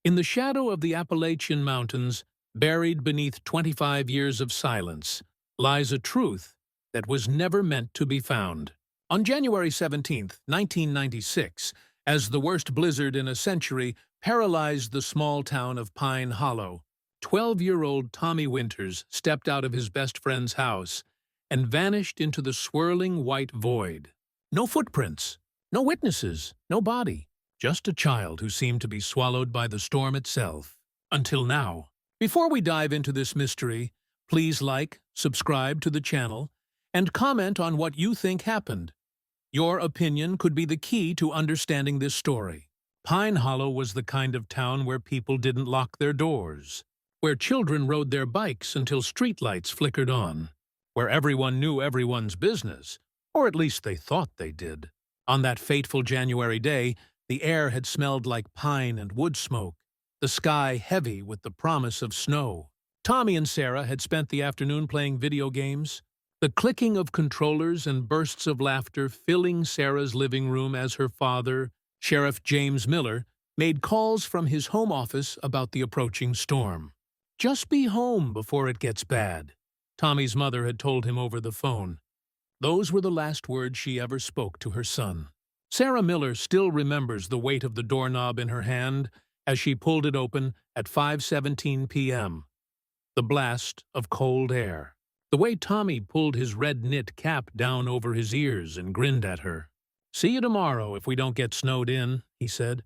In the shadow of the Appalachian Mountains, buried beneath 25 years of silence, lies a truth that was never meant to be found. On January 17, 1996, as the worst blizzard in a century paralyzed the small town of Pine Hollow, 12-year-old Tommy Winters stepped out of his best friend's house and vanished into the swirling white void. No footprints, no witnesses, no body, just a child who seemed to be swallowed by the storm itself. Until now. Before we dive into this mystery, please like, subscribe to the channel, and comment on what you think happened. Your opinion could be the key to understanding this story. Pine Hollow was the kind of town where people didn't lock their doors, where children rode their bikes until streetlights flickered on, where everyone knew everyone's business, or at least they thought they did. On that fateful January day, the air had smelled like pine and wood smoke, the sky heavy with the promise of snow. Tommy and Sarah had spent the afternoon playing video games, the clicking of controllers and bursts of laughter filling Sarah's living room as her father, Sheriff James Miller, made calls from his home office about the approaching storm. "Just be home before it gets bad," Tommy's mother had told him over the phone. Those were the last words she ever spoke to her son. Sarah Miller still remembers the weight of the doorknob in her hand as she pulled it open at 5:17 p.m. The blast of cold air. The way Tommy pulled his red knit cap down over his ears and grinned at her. "See you tomorrow if we don't get snowed in," he said.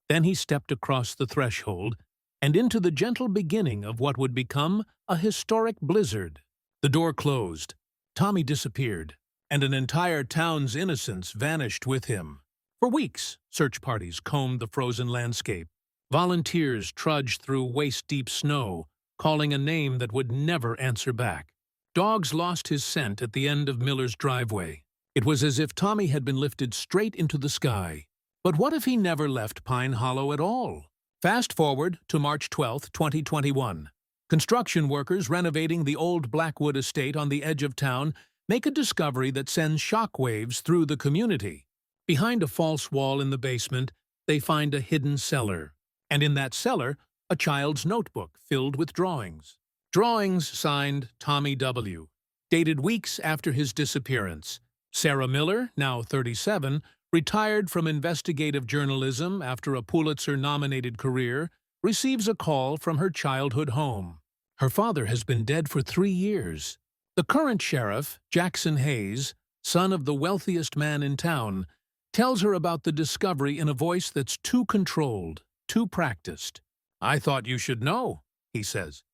Then he stepped across the threshold and into the gentle beginning of what would become a historic blizzard. The door closed. Tommy disappeared, and an entire town's innocence vanished with him. For weeks, search parties combed the frozen landscape. Volunteers trudged through waist-deep snow, calling a name that would never answer back. Dogs lost his scent at the end of Miller's driveway. It was as if Tommy had been lifted straight into the sky. But what if he never left Pine Hollow at all? Fast forward to March 12, 2021. Construction workers renovating the old Blackwood estate on the edge of town make a discovery that sends shockwaves through the community. Behind a false wall in the basement, they find a hidden cellar. And in that cellar, a child's notebook filled with drawings. Drawings signed Tommy W., dated weeks after his disappearance. Sarah Miller, now 37, retired from investigative journalism after a Pulitzer-nominated career, receives a call from her childhood home. Her father has been dead for 3 years. The current sheriff, Jackson Hayes, son of the wealthiest man in town, tells her about the discovery in a voice that's too controlled, too practiced. "I thought you should know," he says.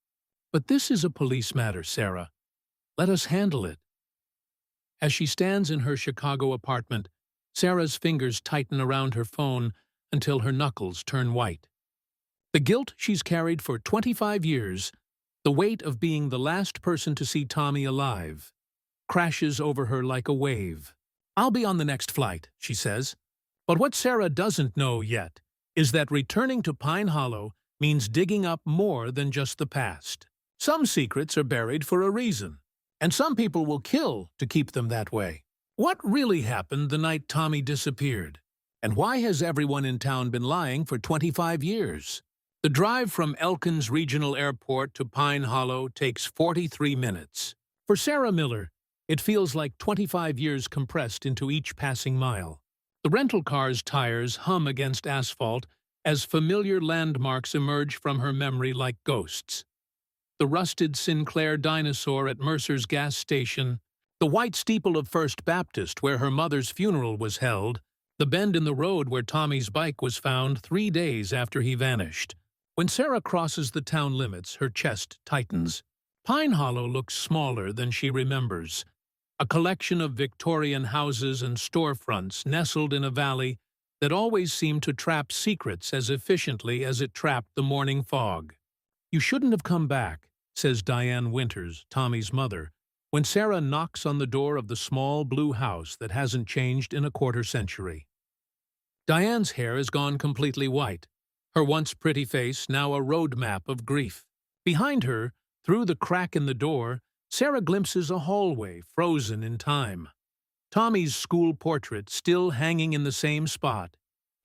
"But this is a police matter, Sarah. Let us handle it." As she stands in her Chicago apartment, Sarah's fingers tighten around her phone until her knuckles turn white. The guilt she's carried for 25 years, the weight of being the last person to see Tommy alive, crashes over her like a wave. "I'll be on the next flight," she says. But what Sarah doesn't know yet is that returning to Pine Hollow means digging up more than just the past. Some secrets are buried for a reason, and some people will kill to keep them that way. What really happened the night Tommy disappeared? And why has everyone in town been lying for 25 years? The drive from Elkins Regional Airport to Pine Hollow takes 43 minutes. For Sarah Miller, it feels like 25 years compressed into each passing mile. The rental car's tires hum against asphalt as familiar landmarks emerge from her memory like ghosts. The rusted Sinclair dinosaur at Mercer's gas station, the white steeple of First Baptist where her mother's funeral was held, the bend in the road where Tommy's bike was found 3 days after he vanished. When Sarah crosses the town limits, her chest tightens. Pine Hollow looks smaller than she remembers, a collection of Victorian houses and storefronts nestled in a valley that always seemed to trap secrets as efficiently as it trapped the morning fog. "You shouldn't have come back," says Diane Winters, Tommy's mother, when Sarah knocks on the door of the small blue house that hasn't changed in a quarter century. Diane's hair has gone completely white, her once pretty face now a road map of grief. Behind her, through the crack in the door, Sarah glimpses a hallway frozen in time. Tommy's school portrait still hanging in the same spot,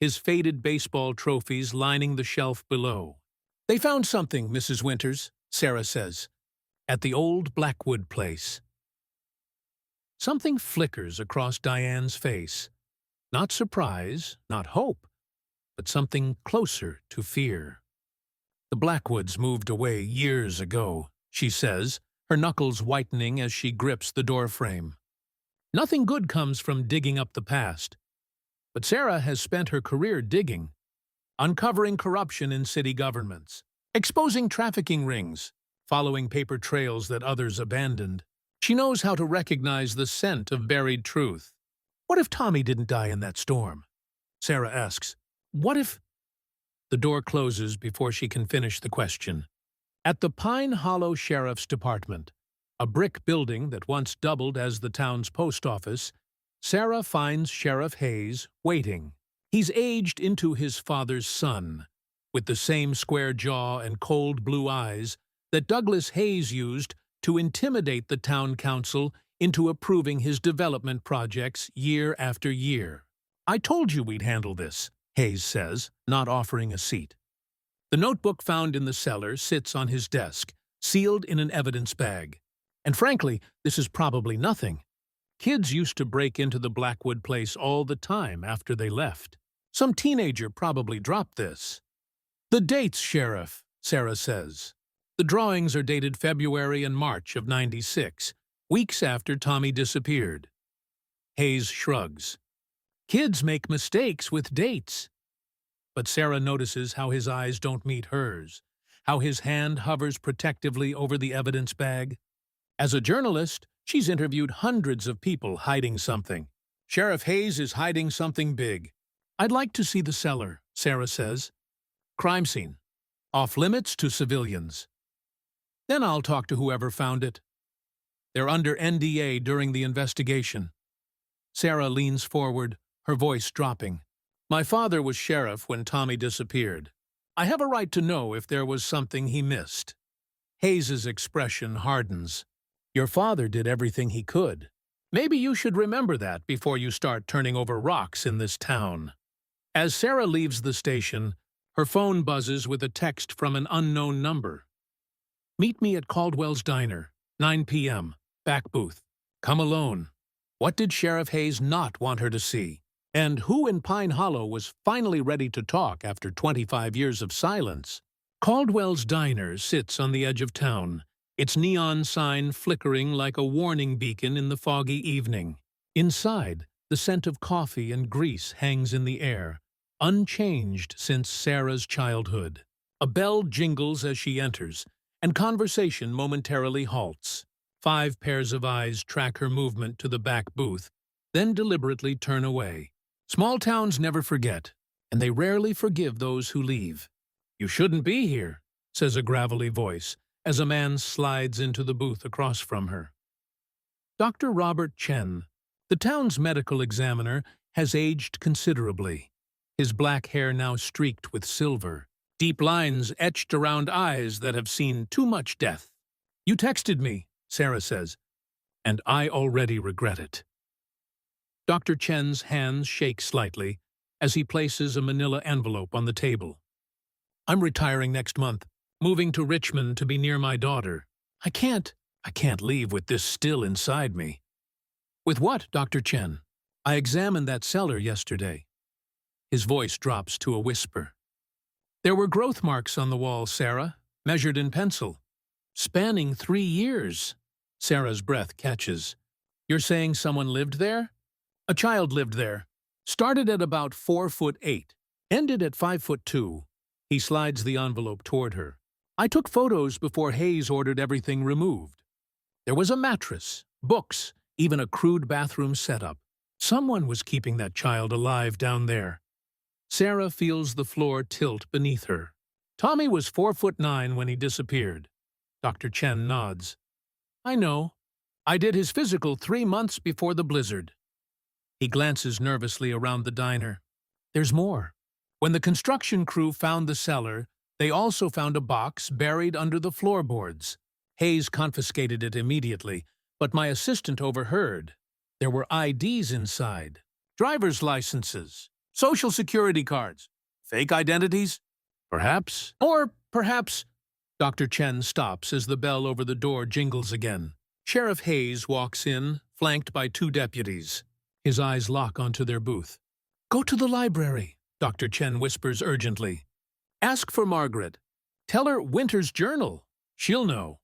his faded baseball trophies lining the shelf below. "They found something, Mrs. Winters," Sarah says, "at the old Blackwood place." Something flickers across Diane's face. Not surprise, not hope, but something closer to fear. "The Blackwoods moved away years ago," she says, her knuckles whitening as she grips the doorframe. Nothing good comes from digging up the past. But Sarah has spent her career digging, uncovering corruption in city governments, exposing trafficking rings, following paper trails that others abandoned. She knows how to recognize the scent of buried truth. "What if Tommy didn't die in that storm?" Sarah asks. "What if—" The door closes before she can finish the question. At the Pine Hollow Sheriff's Department, a brick building that once doubled as the town's post office, Sarah finds Sheriff Hayes waiting. He's aged into his father's son, with the same square jaw and cold blue eyes that Douglas Hayes used to intimidate the town council into approving his development projects year after year. "I told you we'd handle this," Hayes says, not offering a seat. The notebook found in the cellar sits on his desk, sealed in an evidence bag. And frankly, this is probably nothing. Kids used to break into the Blackwood place all the time after they left. Some teenager probably dropped this. "The dates, Sheriff," Sarah says. The drawings are dated February and March of '96, weeks after Tommy disappeared. Hayes shrugs. "Kids make mistakes with dates." But Sarah notices how his eyes don't meet hers, how his hand hovers protectively over the evidence bag. As a journalist, she's interviewed hundreds of people hiding something. Sheriff Hayes is hiding something big. "I'd like to see the cellar," Sarah says. "Crime scene. Off limits to civilians. Then I'll talk to whoever found it. They're under NDA during the investigation." Sarah leans forward, her voice dropping. "My father was sheriff when Tommy disappeared. I have a right to know if there was something he missed." Hayes's expression hardens. "Your father did everything he could. Maybe you should remember that before you start turning over rocks in this town." As Sarah leaves the station, her phone buzzes with a text from an unknown number. "Meet me at Caldwell's Diner, 9 p.m., back booth. Come alone." What did Sheriff Hayes not want her to see? And who in Pine Hollow was finally ready to talk after 25 years of silence? Caldwell's Diner sits on the edge of town, its neon sign flickering like a warning beacon in the foggy evening. Inside, the scent of coffee and grease hangs in the air, unchanged since Sarah's childhood. A bell jingles as she enters, and conversation momentarily halts. 5 pairs of eyes track her movement to the back booth, then deliberately turn away. Small towns never forget, and they rarely forgive those who leave. "You shouldn't be here," says a gravelly voice, as a man slides into the booth across from her. Dr. Robert Chen, the town's medical examiner, has aged considerably. His black hair now streaked with silver, deep lines etched around eyes that have seen too much death. "You texted me," Sarah says, "and I already regret it." Dr. Chen's hands shake slightly as he places a manila envelope on the table. "I'm retiring next month, moving to Richmond to be near my daughter. I can't leave with this still inside me." "With what, Dr. Chen?" "I examined that cellar yesterday." His voice drops to a whisper. "There were growth marks on the wall, Sarah, measured in pencil. Spanning 3 years." Sarah's breath catches. "You're saying someone lived there?" "A child lived there. Started at about 4'8", ended at 5'2". He slides the envelope toward her. "I took photos before Hayes ordered everything removed. There was a mattress, books, even a crude bathroom setup. Someone was keeping that child alive down there." Sarah feels the floor tilt beneath her. "Tommy was 4'9" when he disappeared." Dr. Chen nods. "I know. I did his physical 3 months before the blizzard." He glances nervously around the diner. "There's more. When the construction crew found the cellar, they also found a box buried under the floorboards. Hayes confiscated it immediately, but my assistant overheard. There were IDs inside, driver's licenses, Social security cards. Fake identities? Perhaps. Or perhaps... Dr. Chen stops as the bell over the door jingles again. Sheriff Hayes walks in, flanked by 2 deputies. His eyes lock onto their booth. "Go to the library," Dr. Chen whispers urgently. "Ask for Margaret. Tell her Winter's journal. She'll know."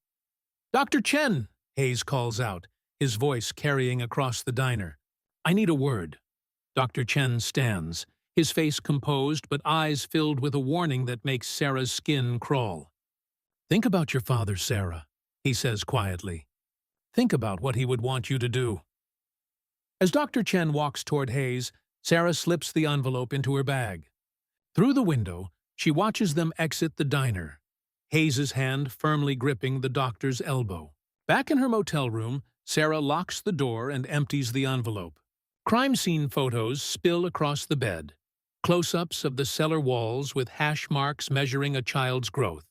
"Dr. Chen," Hayes calls out, his voice carrying across the diner. "I need a word." Dr. Chen stands, his face composed but eyes filled with a warning that makes Sarah's skin crawl. "Think about your father, Sarah," he says quietly. "Think about what he would want you to do." As Dr. Chen walks toward Hayes, Sarah slips the envelope into her bag. Through the window, she watches them exit the diner, Hayes's hand firmly gripping the doctor's elbow. Back in her motel room, Sarah locks the door and empties the envelope. Crime scene photos spill across the bed. Close-ups of the cellar walls with hash marks measuring a child's growth.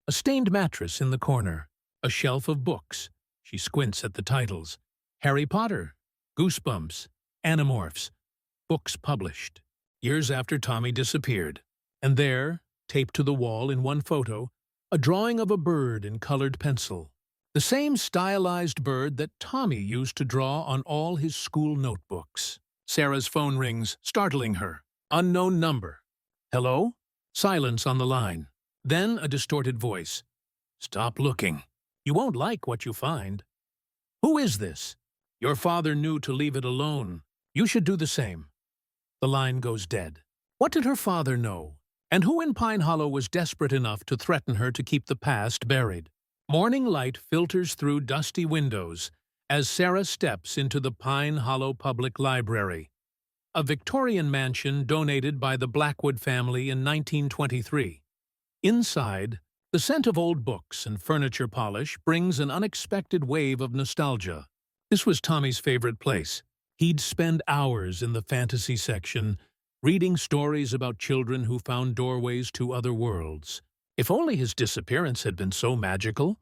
A stained mattress in the corner. A shelf of books. She squints at the titles. Harry Potter, Goosebumps, Animorphs. Books published. Years after Tommy disappeared. And there, taped to the wall in one photo, a drawing of a bird in colored pencil. The same stylized bird that Tommy used to draw on all his school notebooks. Sarah's phone rings, startling her. Unknown number. "Hello?" Silence on the line. Then a distorted voice. "Stop looking. You won't like what you find." "Who is this?" "Your father knew to leave it alone. You should do the same." The line goes dead. What did her father know? And who in Pine Hollow was desperate enough to threaten her to keep the past buried? Morning light filters through dusty windows as Sarah steps into the Pine Hollow Public Library, a Victorian mansion donated by the Blackwood family in 1923. Inside, the scent of old books and furniture polish brings an unexpected wave of nostalgia. This was Tommy's favorite place. He'd spend hours in the fantasy section, reading stories about children who found doorways to other worlds. If only his disappearance had been so magical.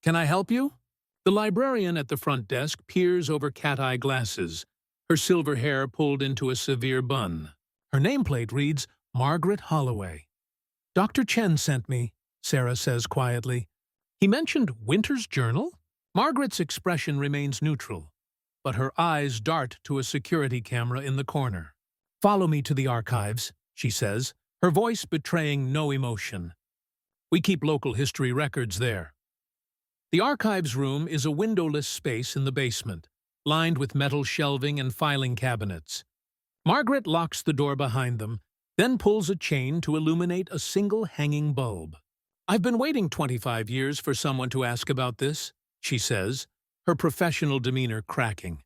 "Can I help you?" The librarian at the front desk peers over cat-eye glasses, her silver hair pulled into a severe bun. Her nameplate reads, Margaret Holloway. "Dr. Chen sent me," Sarah says quietly. "He mentioned Winter's journal?" Margaret's expression remains neutral, but her eyes dart to a security camera in the corner. "Follow me to the archives," she says, her voice betraying no emotion. "We keep local history records there." The archives room is a windowless space in the basement, lined with metal shelving and filing cabinets. Margaret locks the door behind them, then pulls a chain to illuminate a single hanging bulb. "I've been waiting 25 years for someone to ask about this," she says, her professional demeanor cracking.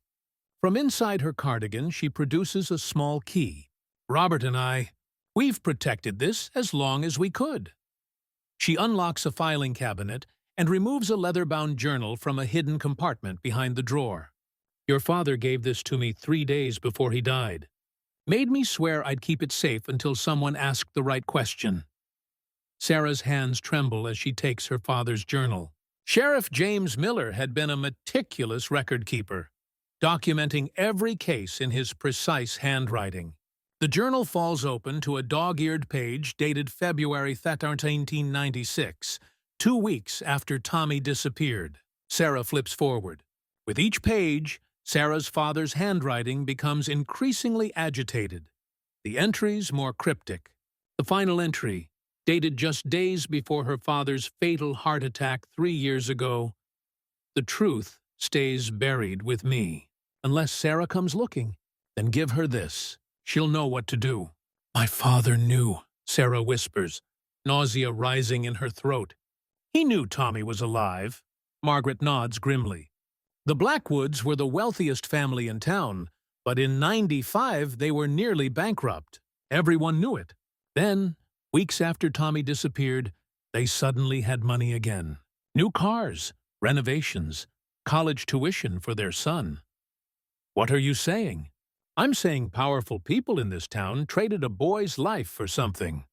From inside her cardigan, she produces a small key. "Robert and we've protected this as long as we could." She unlocks a filing cabinet and removes a leather-bound journal from a hidden compartment behind the drawer. "Your father gave this to me 3 days before he died. Made me swear I'd keep it safe until someone asked the right question." Sarah's hands tremble as she takes her father's journal. Sheriff James Miller had been a meticulous record-keeper, documenting every case in his precise handwriting. The journal falls open to a dog-eared page dated February 1996, 2 weeks after Tommy disappeared. Sarah flips forward. With each page, Sarah's father's handwriting becomes increasingly agitated, the entries more cryptic. The final entry, dated just days before her father's fatal heart attack 3 years ago. "The truth stays buried with me. Unless Sarah comes looking, then give her this. She'll know what to do." "My father knew," Sarah whispers, nausea rising in her throat. "He knew Tommy was alive." Margaret nods grimly. "The Blackwoods were the wealthiest family in town, but in '95 they were nearly bankrupt. Everyone knew it. Then, weeks after Tommy disappeared, they suddenly had money again. New cars, renovations, college tuition for their son." "What are you saying?" "I'm saying powerful people in this town traded a boy's life for something.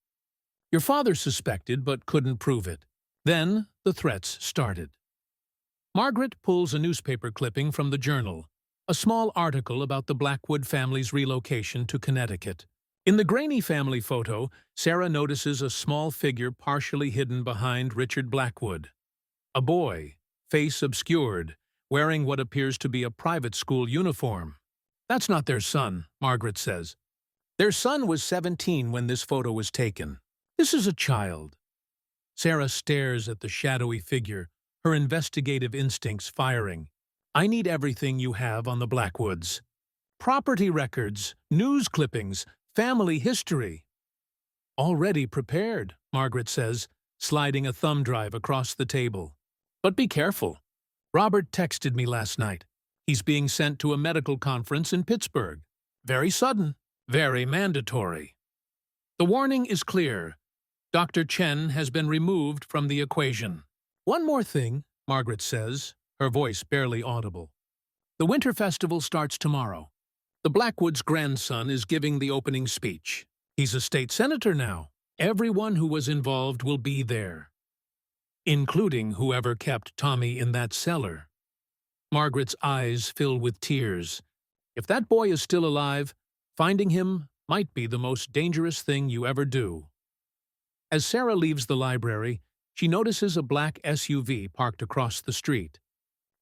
Your father suspected but couldn't prove it. Then the threats started." Margaret pulls a newspaper clipping from the journal, a small article about the Blackwood family's relocation to Connecticut. In the grainy family photo, Sarah notices a small figure partially hidden behind Richard Blackwood. A boy, face obscured, wearing what appears to be a private school uniform. That's not their son, Margaret says. Their son was 17 when this photo was taken. This is a child. Sarah stares at the shadowy figure, her investigative instincts firing. I need everything you have on the Blackwoods. Property records, news clippings, family history. Already prepared, Margaret says, sliding a thumb drive across the table. But be careful. Robert texted me last night. He's being sent to a medical conference in Pittsburgh. Very sudden, very mandatory. The warning is clear. Dr. Chen has been removed from the equation. One more thing, Margaret says, her voice barely audible. The Winter Festival starts tomorrow. The Blackwood's grandson is giving the opening speech. He's a state senator now. Everyone who was involved will be there, including whoever kept Tommy in that cellar. Margaret's eyes fill with tears. If that boy is still alive, finding him might be the most dangerous thing you ever do. As Sarah leaves the library, she notices a black SUV parked across the street.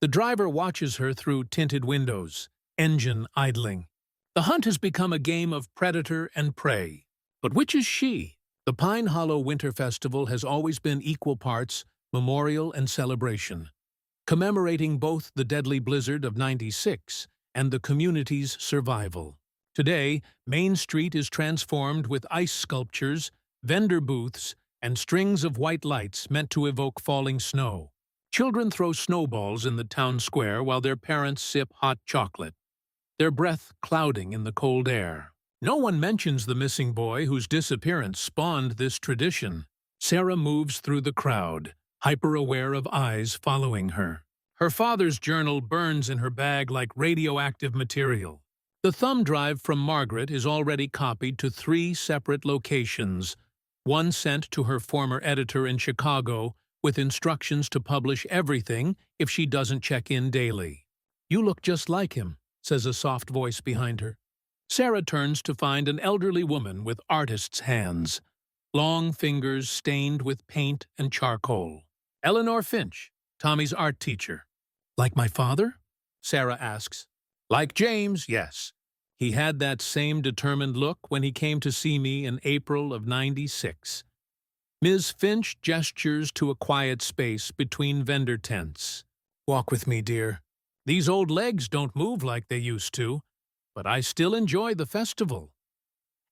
The driver watches her through tinted windows, engine idling. The hunt has become a game of predator and prey. But which is she? The Pine Hollow Winter Festival has always been equal parts memorial and celebration, commemorating both the deadly blizzard of '96 and the community's survival. Today, Main Street is transformed with ice sculptures, vendor booths, and strings of white lights meant to evoke falling snow. Children throw snowballs in the town square while their parents sip hot chocolate, their breath clouding in the cold air. No one mentions the missing boy whose disappearance spawned this tradition. Sarah moves through the crowd, hyper-aware of eyes following her. Her father's journal burns in her bag like radioactive material. The thumb drive from Margaret is already copied to 3 separate locations, one sent to her former editor in Chicago with instructions to publish everything if she doesn't check in daily. You look just like him, says a soft voice behind her. Sarah turns to find an elderly woman with artist's hands, long fingers stained with paint and charcoal. Eleanor Finch, Tommy's art teacher. Like my father? Sarah asks. Like James, yes. He had that same determined look when he came to see me in April of '96. Ms. Finch gestures to a quiet space between vendor tents. Walk with me, dear. These old legs don't move like they used to, but I still enjoy the festival.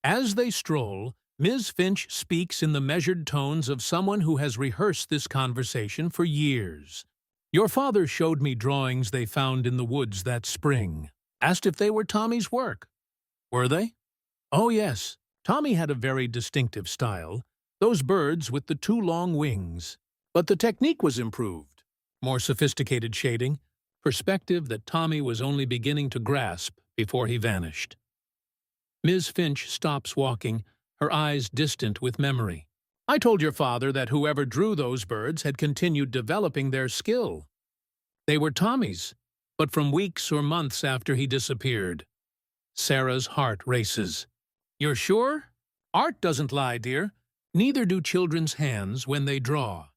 As they stroll, Ms. Finch speaks in the measured tones of someone who has rehearsed this conversation for years. Your father showed me drawings they found in the woods that spring. Asked if they were Tommy's work. Were they? Oh, yes. Tommy had a very distinctive style, those birds with the 2 long wings. But the technique was improved. More sophisticated shading, perspective that Tommy was only beginning to grasp before he vanished. Ms. Finch stops walking, her eyes distant with memory. I told your father that whoever drew those birds had continued developing their skill. They were Tommy's, but from weeks or months after he disappeared. Sarah's heart races. You're sure? Art doesn't lie, dear. Neither do children's hands when they draw.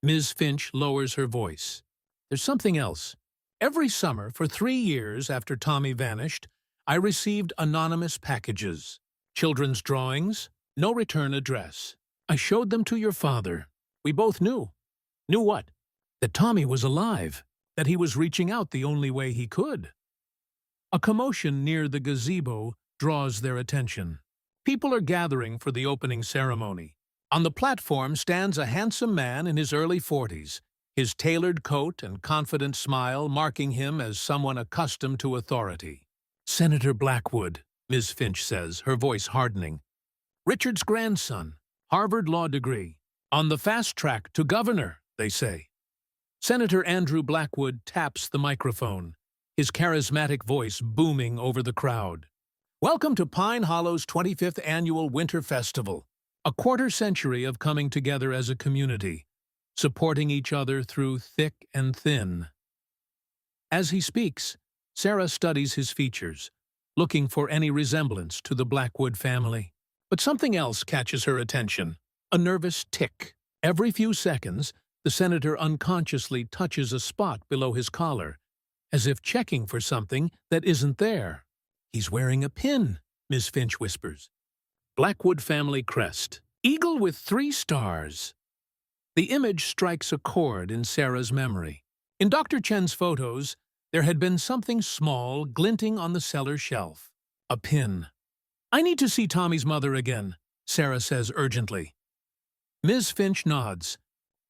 Ms. Finch lowers her voice. There's something else. Every summer, for 3 years after Tommy vanished, I received anonymous packages. Children's drawings, no return address. I showed them to your father. We both knew. Knew what? That Tommy was alive. That he was reaching out the only way he could. A commotion near the gazebo draws their attention. People are gathering for the opening ceremony. On the platform stands a handsome man in his early 40s, his tailored coat and confident smile marking him as someone accustomed to authority. Senator Blackwood, Ms. Finch says, her voice hardening. Richard's grandson, Harvard law degree. On the fast track to governor, they say. Senator Andrew Blackwood taps the microphone, his charismatic voice booming over the crowd. Welcome to Pine Hollow's 25th Annual Winter Festival, a quarter-century of coming together as a community, supporting each other through thick and thin. As he speaks, Sarah studies his features, looking for any resemblance to the Blackwood family. But something else catches her attention. A nervous tick. Every few seconds, the senator unconsciously touches a spot below his collar, as if checking for something that isn't there. "He's wearing a pin," Miss Finch whispers. Blackwood family crest. Eagle with 3 stars. The image strikes a chord in Sarah's memory. In Dr. Chen's photos, there had been something small glinting on the cellar shelf. A pin. "I need to see Tommy's mother again," Sarah says urgently. Ms. Finch nods.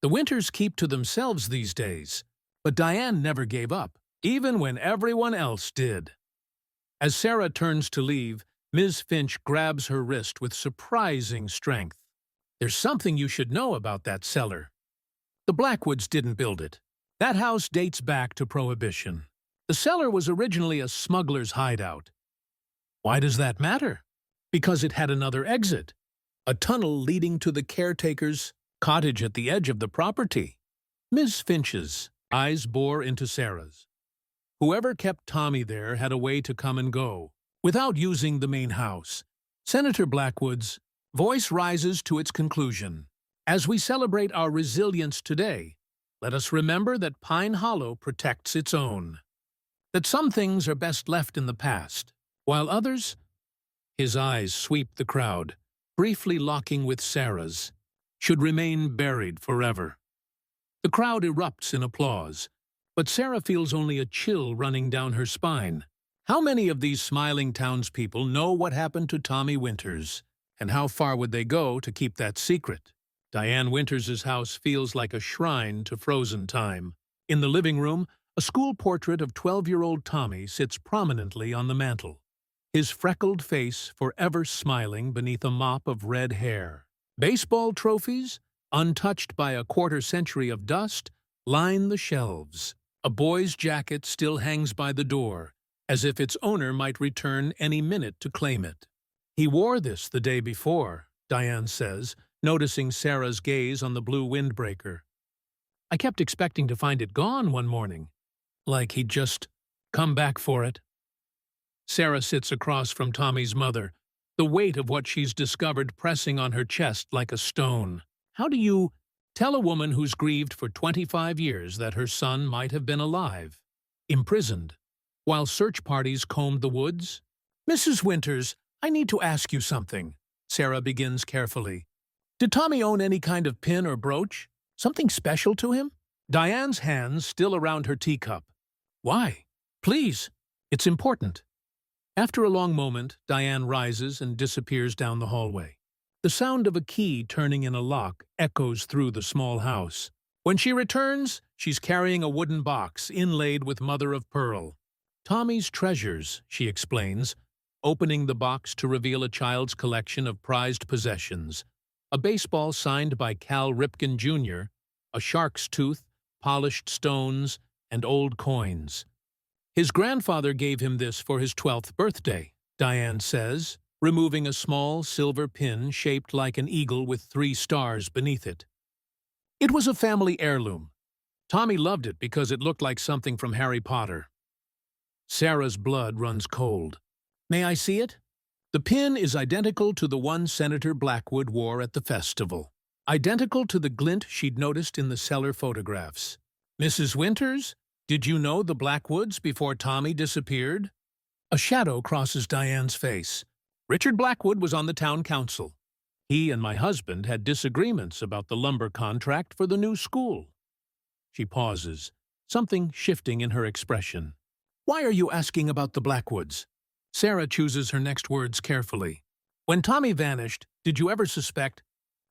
The Winters keep to themselves these days, but Diane never gave up, even when everyone else did. As Sarah turns to leave, Ms. Finch grabs her wrist with surprising strength. "There's something you should know about that cellar. The Blackwoods didn't build it. That house dates back to Prohibition. The cellar was originally a smuggler's hideout. Why does that matter? Because it had another exit, a tunnel leading to the caretaker's cottage at the edge of the property." Ms. Finch's eyes bore into Sarah's. Whoever kept Tommy there had a way to come and go, without using the main house. Senator Blackwood's voice rises to its conclusion. "As we celebrate our resilience today, let us remember that Pine Hollow protects its own. That some things are best left in the past, while others—" His eyes sweep the crowd, briefly locking with Sarah's, "should remain buried forever." The crowd erupts in applause, but Sarah feels only a chill running down her spine. How many of these smiling townspeople know what happened to Tommy Winters, and how far would they go to keep that secret? Diane Winters's house feels like a shrine to frozen time. In the living room, a school portrait of 12-year-old Tommy sits prominently on the mantel, his freckled face forever smiling beneath a mop of red hair. Baseball trophies, untouched by a quarter-century of dust, line the shelves. A boy's jacket still hangs by the door, as if its owner might return any minute to claim it. "He wore this the day before," Diane says, noticing Sarah's gaze on the blue windbreaker. "I kept expecting to find it gone one morning, like he'd just come back for it." Sarah sits across from Tommy's mother, the weight of what she's discovered pressing on her chest like a stone. How do you tell a woman who's grieved for 25 years that her son might have been alive, imprisoned, while search parties combed the woods? "Mrs. Winters, I need to ask you something," Sarah begins carefully. "Did Tommy own any kind of pin or brooch? Something special to him?" Diane's hands still around her teacup. "Why? Please, it's important." After a long moment, Diane rises and disappears down the hallway. The sound of a key turning in a lock echoes through the small house. When she returns, she's carrying a wooden box inlaid with mother-of-pearl. "Tommy's treasures," she explains, opening the box to reveal a child's collection of prized possessions. A baseball signed by Cal Ripken Jr., a shark's tooth, polished stones, and old coins. "His grandfather gave him this for his 12th birthday," Diane says, removing a small silver pin shaped like an eagle with 3 stars beneath it. "It was a family heirloom. Tommy loved it because it looked like something from Harry Potter." Sarah's blood runs cold. "May I see it?" The pin is identical to the one Senator Blackwood wore at the festival. Identical to the glint she'd noticed in the cellar photographs. "Mrs. Winters, did you know the Blackwoods before Tommy disappeared?" A shadow crosses Diane's face. "Richard Blackwood was on the town council. He and my husband had disagreements about the lumber contract for the new school." She pauses, something shifting in her expression. "Why are you asking about the Blackwoods?" Sarah chooses her next words carefully. "When Tommy vanished, did you ever suspect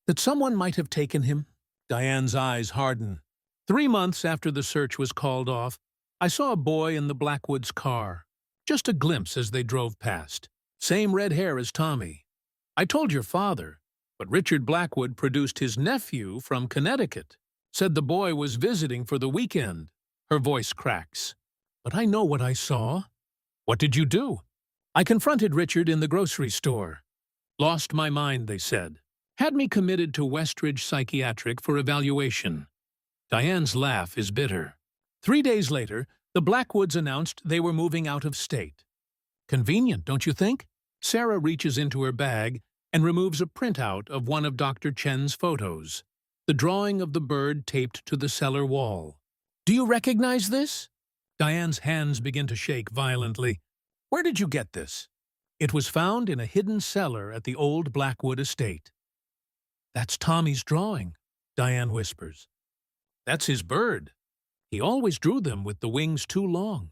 that someone might have taken him?" Diane's eyes harden. 3 months after the search was called off, I saw a boy in the Blackwoods' car. Just a glimpse as they drove past. Same red hair as Tommy. I told your father, but Richard Blackwood produced his nephew from Connecticut. Said the boy was visiting for the weekend." Her voice cracks. "But I know what I saw." "What did you do?" "I confronted Richard in the grocery store. Lost my mind, they said. Had me committed to Westridge Psychiatric for evaluation." Diane's laugh is bitter. 3 days later, the Blackwoods announced they were moving out of state. Convenient, don't you think? Sarah reaches into her bag and removes a printout of one of Dr. Chen's photos, the drawing of the bird taped to the cellar wall. "Do you recognize this?" Diane's hands begin to shake violently. "Where did you get this?" "It was found in a hidden cellar at the old Blackwood estate." "That's Tommy's drawing," Diane whispers. "That's his bird. He always drew them with the wings too long."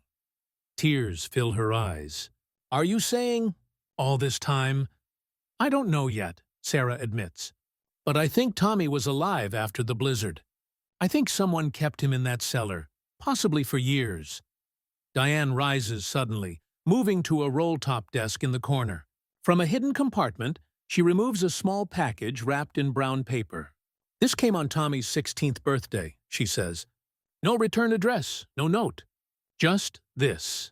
Tears fill her eyes. "Are you saying all this time?" "I don't know yet," Sarah admits. "But I think Tommy was alive after the blizzard. I think someone kept him in that cellar, possibly for years." Diane rises suddenly, moving to a roll-top desk in the corner. From a hidden compartment, she removes a small package wrapped in brown paper. "This came on Tommy's 16th birthday," she says. "No return address, no note. Just this."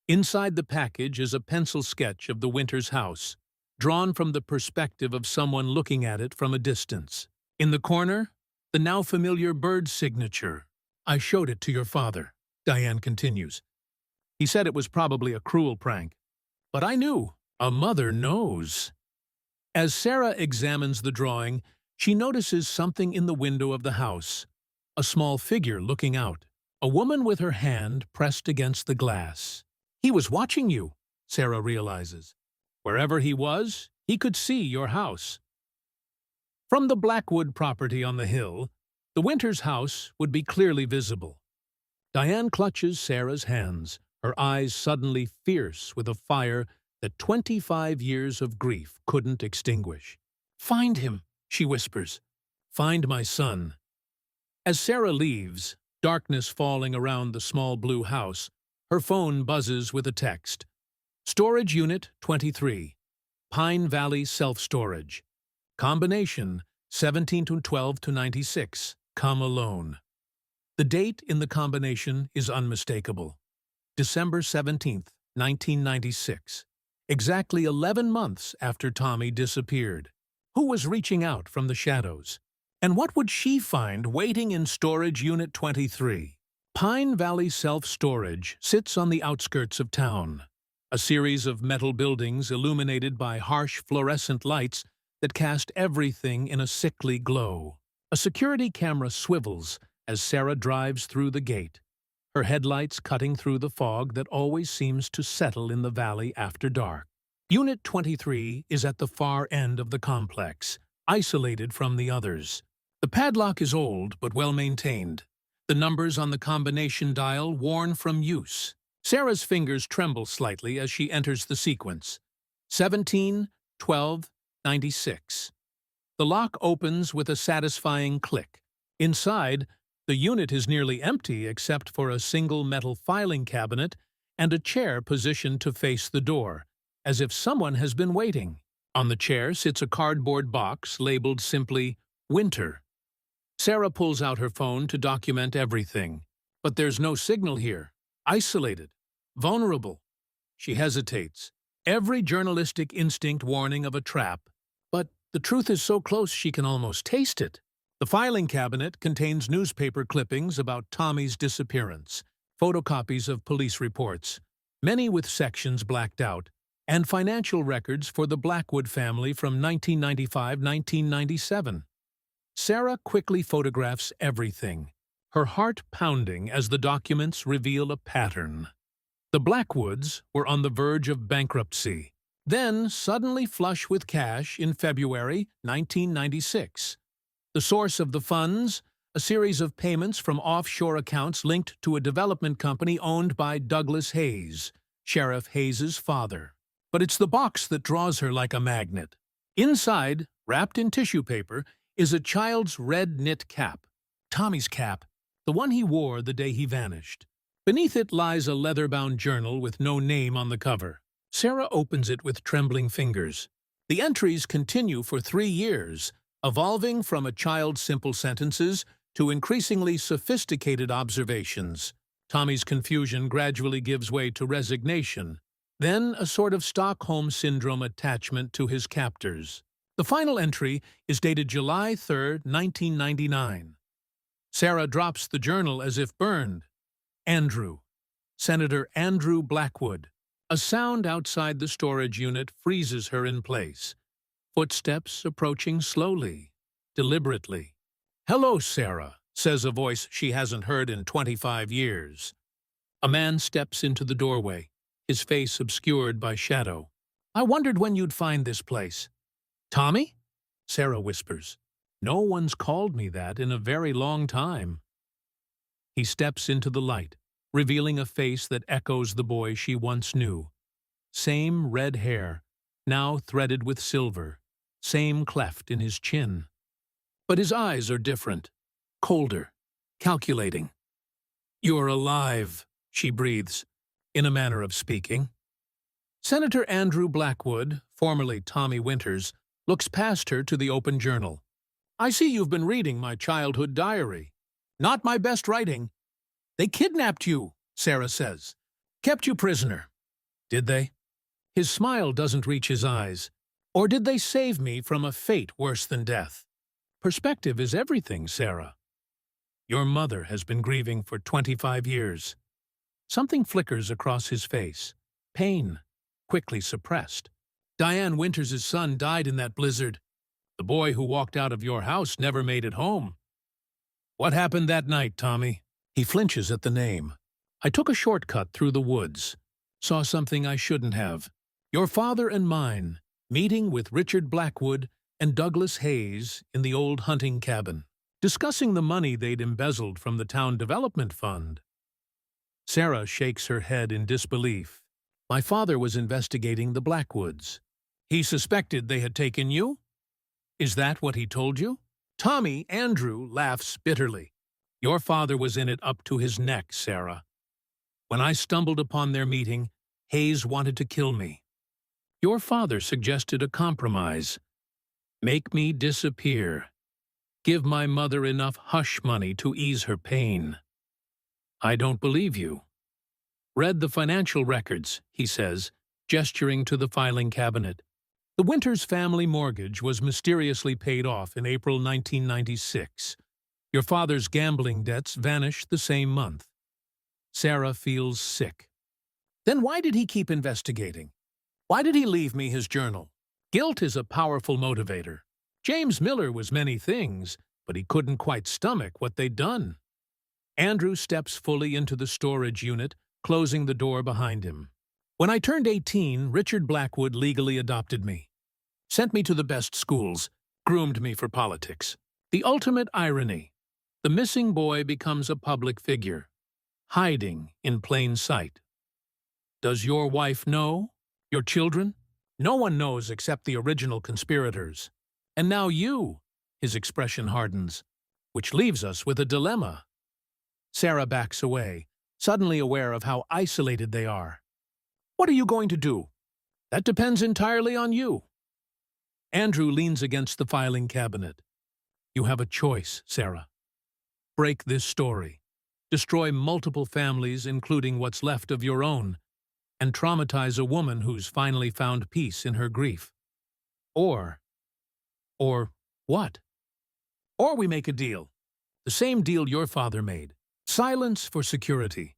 Inside the package is a pencil sketch of the Winters house, drawn from the perspective of someone looking at it from a distance. In the corner, the now familiar bird signature. "I showed it to your father," Diane continues. "He said it was probably a cruel prank. But I knew. A mother knows." As Sarah examines the drawing, she notices something in the window of the house. A small figure looking out. A woman with her hand pressed against the glass. "He was watching you," Sarah realizes. "Wherever he was, he could see your house." From the Blackwood property on the hill, the Winters house would be clearly visible. Diane clutches Sarah's hands, her eyes suddenly fierce with a fire that 25 years of grief couldn't extinguish. "Find him," she whispers. "Find my son." As Sarah leaves, darkness falling around the small blue house, her phone buzzes with a text. "Storage Unit 23, Pine Valley Self-Storage. Combination 17-12-96, come alone." The date in the combination is unmistakable. December 17th, 1996. Exactly 11 months after Tommy disappeared. Who was reaching out from the shadows? And what would she find waiting in Storage Unit 23? Pine Valley Self-Storage sits on the outskirts of town. A series of metal buildings illuminated by harsh fluorescent lights that cast everything in a sickly glow. A security camera swivels as Sarah drives through the gate, her headlights cutting through the fog that always seems to settle in the valley after dark. Unit 23 is at the far end of the complex, isolated from the others. The padlock is old but well-maintained, the numbers on the combination dial worn from use. Sarah's fingers tremble slightly as she enters the sequence. 17-12-96. The lock opens with a satisfying click. Inside, the unit is nearly empty except for a single metal filing cabinet and a chair positioned to face the door, as if someone has been waiting. On the chair sits a cardboard box labeled simply Winter. Sarah pulls out her phone to document everything. But there's no signal here. Isolated. Vulnerable. She hesitates. Every journalistic instinct warning of a trap. But the truth is so close she can almost taste it. The filing cabinet contains newspaper clippings about Tommy's disappearance, photocopies of police reports, many with sections blacked out, and financial records for the Blackwood family from 1995-1997. Sarah quickly photographs everything, her heart pounding as the documents reveal a pattern. The Blackwoods were on the verge of bankruptcy, then suddenly flush with cash in February 1996. The source of the funds? A series of payments from offshore accounts linked to a development company owned by Douglas Hayes, Sheriff Hayes's father. But it's the box that draws her like a magnet. Inside, wrapped in tissue paper, is a child's red knit cap. Tommy's cap, the one he wore the day he vanished. Beneath it lies a leather-bound journal with no name on the cover. Sarah opens it with trembling fingers. The entries continue for 3 years, evolving from a child's simple sentences to increasingly sophisticated observations. Tommy's confusion gradually gives way to resignation, then a sort of Stockholm Syndrome attachment to his captors. The final entry is dated July 3, 1999. Sarah drops the journal as if burned. Andrew. Senator Andrew Blackwood. A sound outside the storage unit freezes her in place. Footsteps approaching slowly, deliberately. "Hello, Sarah," says a voice she hasn't heard in 25 years. A man steps into the doorway, his face obscured by shadow. "I wondered when you'd find this place." "Tommy?" Sarah whispers. "No one's called me that in a very long time." He steps into the light, revealing a face that echoes the boy she once knew. Same red hair, now threaded with silver, same cleft in his chin. But his eyes are different, colder, calculating. "You're alive," she breathes, in a manner of speaking. Senator Andrew Blackwood, formerly Tommy Winters, looks past her to the open journal. "I see you've been reading my childhood diary. Not my best writing." "They kidnapped you," Sarah says. "Kept you prisoner." "Did they?" His smile doesn't reach his eyes. "Or did they save me from a fate worse than death?" "Perspective is everything, Sarah. Your mother has been grieving for 25 years. Something flickers across his face. Pain, quickly suppressed. "Diane Winters' son died in that blizzard. The boy who walked out of your house never made it home." "What happened that night, Tommy?" He flinches at the name. "I took a shortcut through the woods. Saw something I shouldn't have. Your father and mine, meeting with Richard Blackwood and Douglas Hayes in the old hunting cabin, discussing the money they'd embezzled from the town development fund." Sarah shakes her head in disbelief. "My father was investigating the Blackwoods. He suspected they had taken you? Is that what he told you?" Tommy Andrew laughs bitterly. "Your father was in it up to his neck, Sarah. When I stumbled upon their meeting, Hayes wanted to kill me. Your father suggested a compromise. Make me disappear. Give my mother enough hush money to ease her pain." "I don't believe you." "Read the financial records," he says, gesturing to the filing cabinet. "The Winters family mortgage was mysteriously paid off in April 1996. Your father's gambling debts vanished the same month." Sarah feels sick. "Then why did he keep investigating? Why did he leave me his journal?" Guilt is a powerful motivator. James Miller was many things, but he couldn't quite stomach what they'd done. Andrew steps fully into the storage unit, closing the door behind him. "When I turned 18, Richard Blackwood legally adopted me. Sent me to the best schools, groomed me for politics. The ultimate irony. The missing boy becomes a public figure, hiding in plain sight. Does your wife know? Your children? No one knows except the original conspirators. And now you," his expression hardens, "which leaves us with a dilemma." Sarah backs away, suddenly aware of how isolated they are. "What are you going to do?" "That depends entirely on you." Andrew leans against the filing cabinet. "You have a choice, Sarah. Break this story. Destroy multiple families, including what's left of your own, and traumatize a woman who's finally found peace in her grief. Or what? Or we make a deal. The same deal your father made. Silence for security."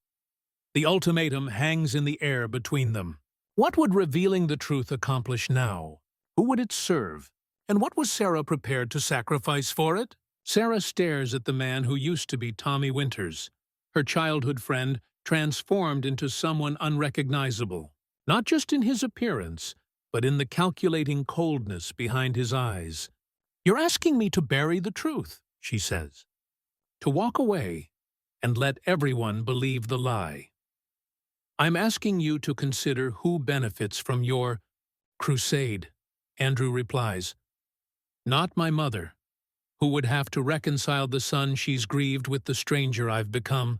The ultimatum hangs in the air between them. What would revealing the truth accomplish now? Who would it serve? And what was Sarah prepared to sacrifice for it? Sarah stares at the man who used to be Tommy Winters, her childhood friend transformed into someone unrecognizable, not just in his appearance, but in the calculating coldness behind his eyes. "You're asking me to bury the truth," she says. "To walk away and let everyone believe the lie. I'm asking you to consider who benefits from your crusade," Andrew replies. "Not my mother, who would have to reconcile the son she's grieved with the stranger I've become.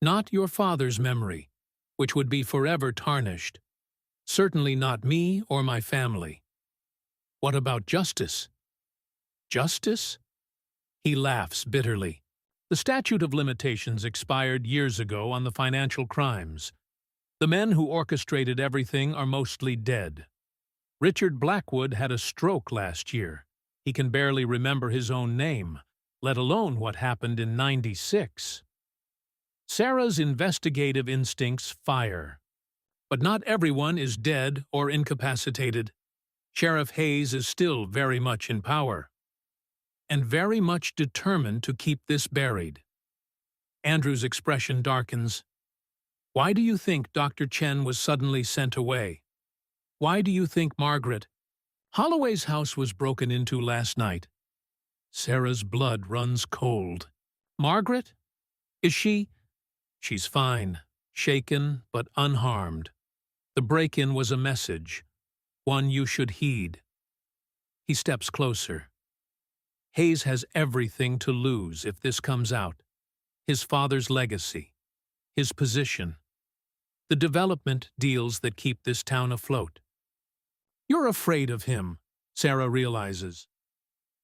Not your father's memory, which would be forever tarnished. Certainly not me or my family. What about justice?" "Justice?" He laughs bitterly. The statute of limitations expired years ago on the financial crimes. The men who orchestrated everything are mostly dead. Richard Blackwood had a stroke last year. He can barely remember his own name, let alone what happened in '96. Sarah's investigative instincts fire. But not everyone is dead or incapacitated. Sheriff Hayes is still very much in power, and very much determined to keep this buried. Andrew's expression darkens. Why do you think Dr. Chen was suddenly sent away? Why do you think Margaret? Holloway's house was broken into last night. Sarah's blood runs cold. Margaret? Is she? She's fine, shaken but unharmed. The break-in was a message, one you should heed. He steps closer. Hayes has everything to lose if this comes out. His father's legacy, his position, the development deals that keep this town afloat. You're afraid of him, Sarah realizes.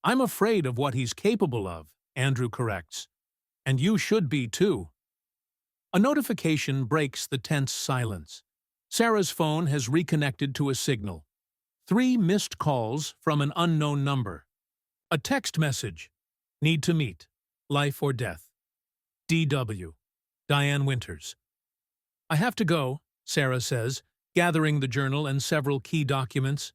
I'm afraid of what he's capable of, Andrew corrects. And you should be too. A notification breaks the tense silence. Sarah's phone has reconnected to a signal. 3 missed calls from an unknown number. A text message. Need to meet. Life or death. D.W. Diane Winters. I have to go, Sarah says, gathering the journal and several key documents.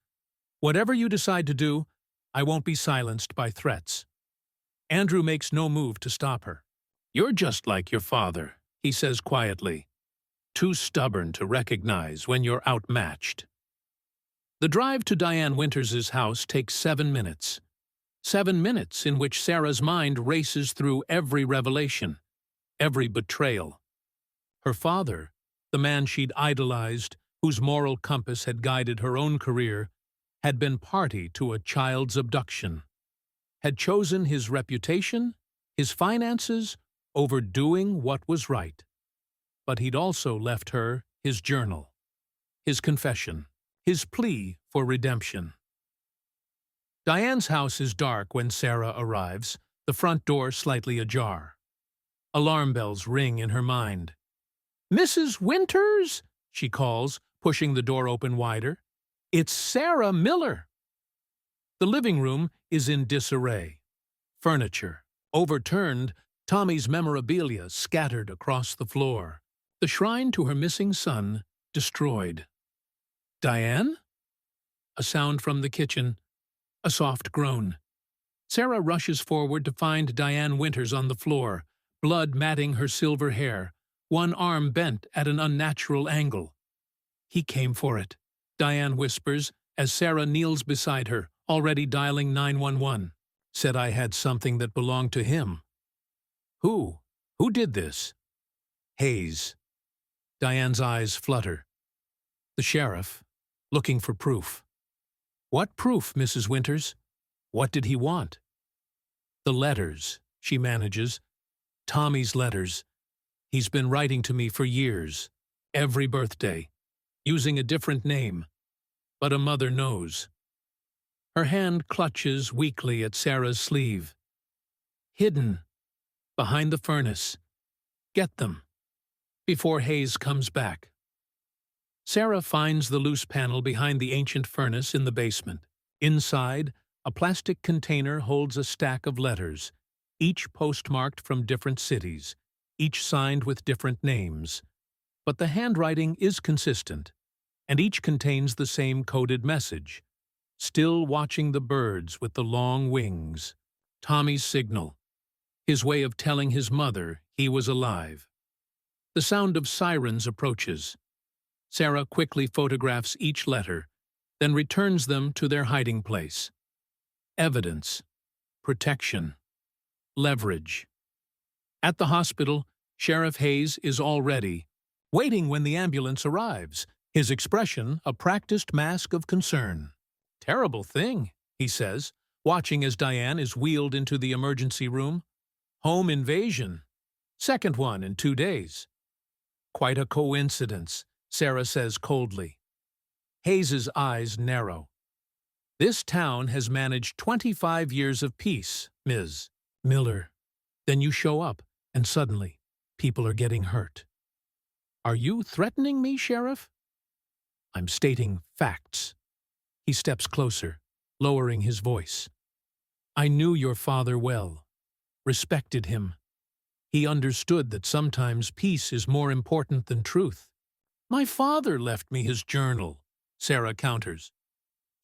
Whatever you decide to do, I won't be silenced by threats. Andrew makes no move to stop her. You're just like your father, he says quietly. Too stubborn to recognize when you're outmatched. The drive to Diane Winters' house takes 7 minutes. 7 minutes in which Sarah's mind races through every revelation, every betrayal. Her father, the man she'd idolized, whose moral compass had guided her own career, had been party to a child's abduction, had chosen his reputation, his finances, over doing what was right. But he'd also left her his journal, his confession, his plea for redemption. Diane's house is dark when Sarah arrives, the front door slightly ajar. Alarm bells ring in her mind. Mrs. Winters, she calls, pushing the door open wider. It's Sarah Miller. The living room is in disarray. Furniture, overturned, Tommy's memorabilia scattered across the floor. The shrine to her missing son destroyed. Diane? A sound from the kitchen, a soft groan. Sarah rushes forward to find Diane Winters on the floor, blood matting her silver hair, one arm bent at an unnatural angle. He came for it, Diane whispers as Sarah kneels beside her, already dialing 911. Said I had something that belonged to him. Who? Who did this? Hayes. Diane's eyes flutter. The sheriff, looking for proof. What proof, Mrs. Winters? What did he want? The letters, she manages. Tommy's letters. He's been writing to me for years, every birthday, using a different name. But a mother knows. Her hand clutches weakly at Sarah's sleeve. Hidden, behind the furnace. Get them, before Hayes comes back. Sarah finds the loose panel behind the ancient furnace in the basement. Inside, a plastic container holds a stack of letters, each postmarked from different cities, each signed with different names. But the handwriting is consistent, and each contains the same coded message. Still watching the birds with the long wings. Tommy's signal. His way of telling his mother he was alive. The sound of sirens approaches. Sarah quickly photographs each letter, then returns them to their hiding place. Evidence. Protection. Leverage. At the hospital, Sheriff Hayes is all ready, waiting when the ambulance arrives, his expression a practiced mask of concern. Terrible thing, he says, watching as Diane is wheeled into the emergency room. Home invasion. Second one in 2 days. Quite a coincidence, Sarah says coldly. Hayes's eyes narrow. This town has managed 25 years of peace, Ms. Miller. Then you show up, and suddenly, people are getting hurt. Are you threatening me, Sheriff? I'm stating facts. He steps closer, lowering his voice. I knew your father well, respected him. He understood that sometimes peace is more important than truth. My father left me his journal, Sarah counters.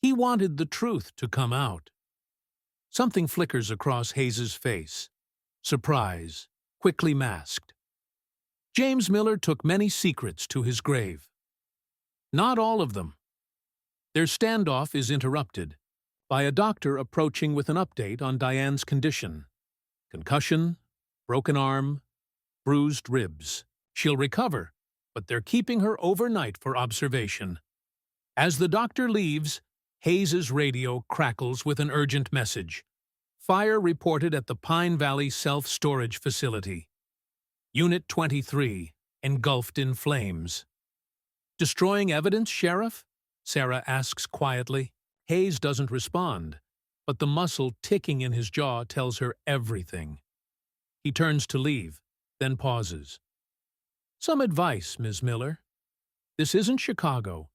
He wanted the truth to come out. Something flickers across Hayes's face. Surprise, quickly masked. James Miller took many secrets to his grave. Not all of them. Their standoff is interrupted by a doctor approaching with an update on Diane's condition. Concussion, broken arm, bruised ribs. She'll recover, but they're keeping her overnight for observation. As the doctor leaves, Hayes's radio crackles with an urgent message. Fire reported at the Pine Valley Self-Storage Facility. Unit 23, engulfed in flames. Destroying evidence, Sheriff? Sarah asks quietly. Hayes doesn't respond, but the muscle ticking in his jaw tells her everything. He turns to leave, then pauses. Some advice, Ms. Miller. This isn't Chicago.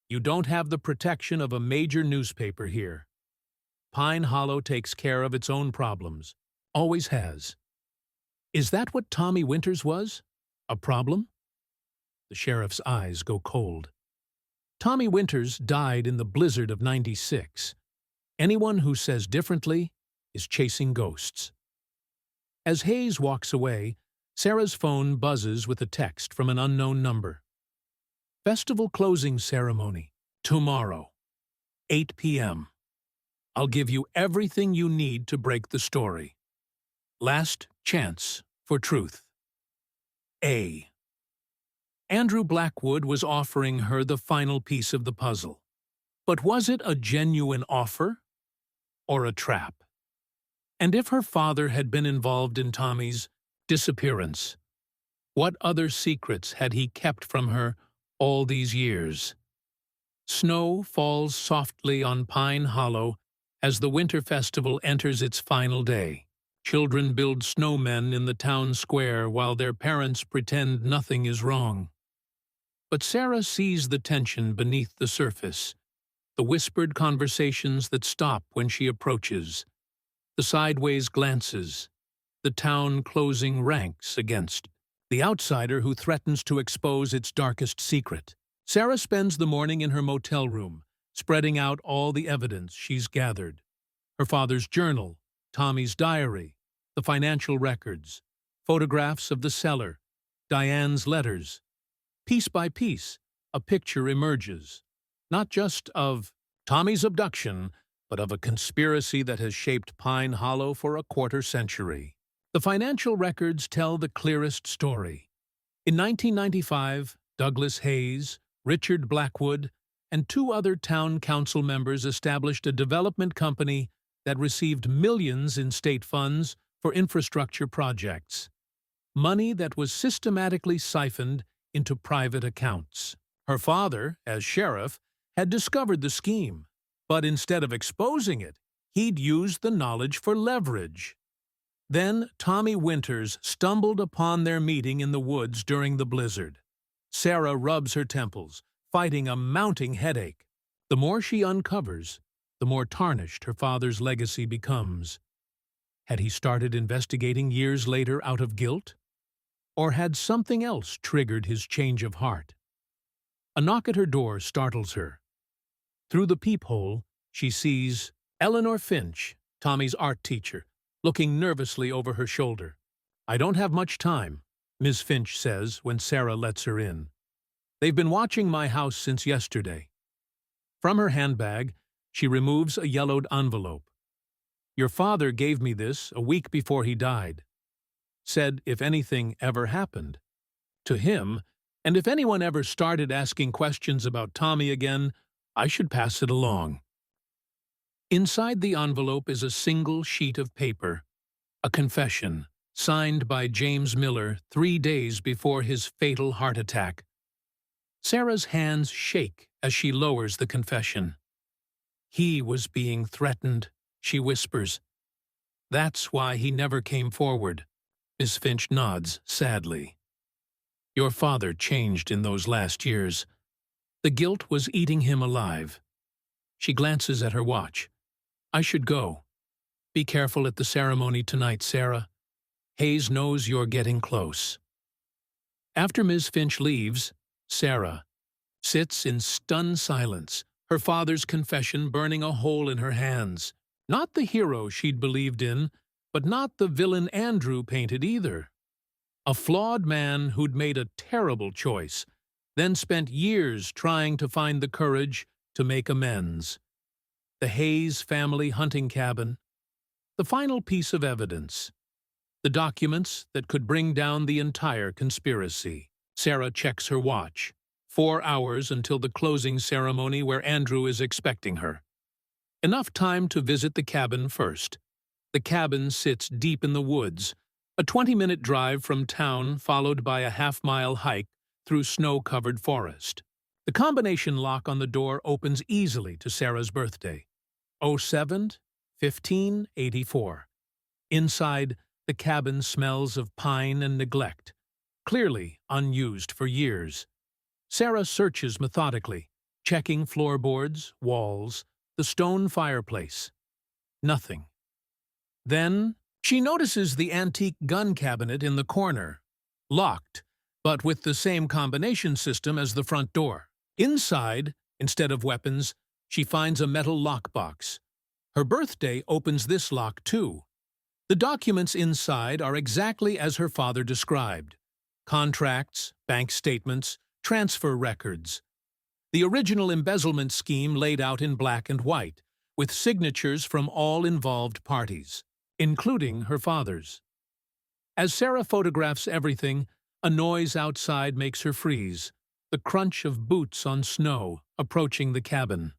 You don't have the protection of a major newspaper here. Pine Hollow takes care of its own problems. Always has. Is that what Tommy Winters was? A problem? The sheriff's eyes go cold. Tommy Winters died in the blizzard of '96. Anyone who says differently is chasing ghosts. As Hayes walks away, Sarah's phone buzzes with a text from an unknown number. Festival closing ceremony, tomorrow, 8 p.m. I'll give you everything you need to break the story. Last chance for truth. A. Andrew Blackwood was offering her the final piece of the puzzle. But was it a genuine offer or a trap? And if her father had been involved in Tommy's disappearance, what other secrets had he kept from her all these years? Snow falls softly on Pine Hollow as the winter festival enters its final day. Children build snowmen in the town square while their parents pretend nothing is wrong. But Sarah sees the tension beneath the surface, the whispered conversations that stop when she approaches, the sideways glances, the town closing ranks against the outsider who threatens to expose its darkest secret. Sarah spends the morning in her motel room, spreading out all the evidence she's gathered. Her father's journal, Tommy's diary, the financial records, photographs of the cellar, Diane's letters. Piece by piece, a picture emerges, not just of Tommy's abduction, but of a conspiracy that has shaped Pine Hollow for a quarter century. The financial records tell the clearest story. In 1995, Douglas Hayes, Richard Blackwood, and 2 other town council members established a development company that received millions in state funds for infrastructure projects. Money that was systematically siphoned into private accounts. Her father, as sheriff, had discovered the scheme, but instead of exposing it, he'd used the knowledge for leverage. Then Tommy Winters stumbled upon their meeting in the woods during the blizzard. Sarah rubs her temples, fighting a mounting headache. The more she uncovers, the more tarnished her father's legacy becomes. Had he started investigating years later out of guilt? Or had something else triggered his change of heart? A knock at her door startles her. Through the peephole, she sees Eleanor Finch, Tommy's art teacher, looking nervously over her shoulder. "I don't have much time," Ms. Finch says when Sarah lets her in. "They've been watching my house since yesterday." From her handbag, she removes a yellowed envelope. "Your father gave me this a week before he died. Said if anything ever happened to him, and if anyone ever started asking questions about Tommy again, I should pass it along." Inside the envelope is a single sheet of paper, a confession, signed by James Miller 3 days before his fatal heart attack. Sarah's hands shake as she lowers the confession. "He was being threatened," she whispers. "That's why he never came forward." Miss Finch nods sadly. "Your father changed in those last years. The guilt was eating him alive." She glances at her watch. "I should go. Be careful at the ceremony tonight, Sarah. Hayes knows you're getting close." After Ms. Finch leaves, Sarah sits in stunned silence, her father's confession burning a hole in her hands. Not the hero she'd believed in, but not the villain Andrew painted either. A flawed man who'd made a terrible choice, then spent years trying to find the courage to make amends. The Hayes family hunting cabin. The final piece of evidence. The documents that could bring down the entire conspiracy. Sarah checks her watch. 4 hours until the closing ceremony where Andrew is expecting her. Enough time to visit the cabin first. The cabin sits deep in the woods, a 20-minute drive from town followed by a half-mile hike through snow-covered forest. The combination lock on the door opens easily to Sarah's birthday. 07-15-84. Inside, the cabin smells of pine and neglect, clearly unused for years. Sarah searches methodically, checking floorboards, walls, the stone fireplace. Nothing. Then, she notices the antique gun cabinet in the corner, locked, but with the same combination system as the front door. Inside, instead of weapons, she finds a metal lockbox. Her birthday opens this lock too. The documents inside are exactly as her father described. Contracts, bank statements, transfer records. The original embezzlement scheme laid out in black and white, with signatures from all involved parties, including her father's. As Sarah photographs everything, a noise outside makes her freeze, the crunch of boots on snow approaching the cabin.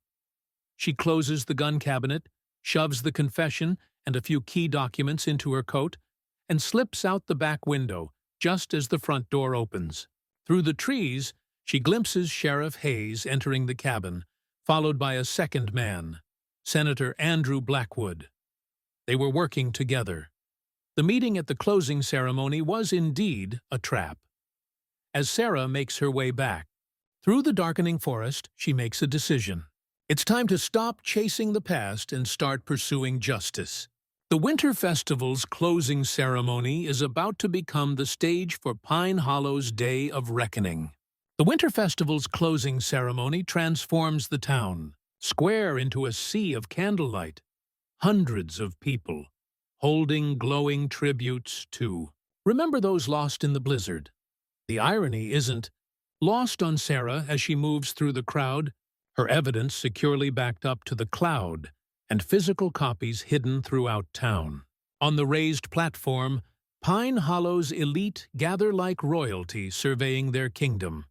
She closes the gun cabinet, shoves the confession and a few key documents into her coat, and slips out the back window just as the front door opens. Through the trees, she glimpses Sheriff Hayes entering the cabin, followed by a second man, Senator Andrew Blackwood. They were working together. The meeting at the closing ceremony was indeed a trap. As Sarah makes her way back, through the darkening forest, she makes a decision. It's time to stop chasing the past and start pursuing justice. The Winter Festival's closing ceremony is about to become the stage for Pine Hollow's Day of Reckoning. The Winter Festival's closing ceremony transforms the town square into a sea of candlelight. Hundreds of people, holding glowing tributes to remember those lost in the blizzard. The irony isn't lost on Sarah as she moves through the crowd, her evidence securely backed up to the cloud, and physical copies hidden throughout town. On the raised platform, Pine Hollow's elite gather like royalty surveying their kingdom.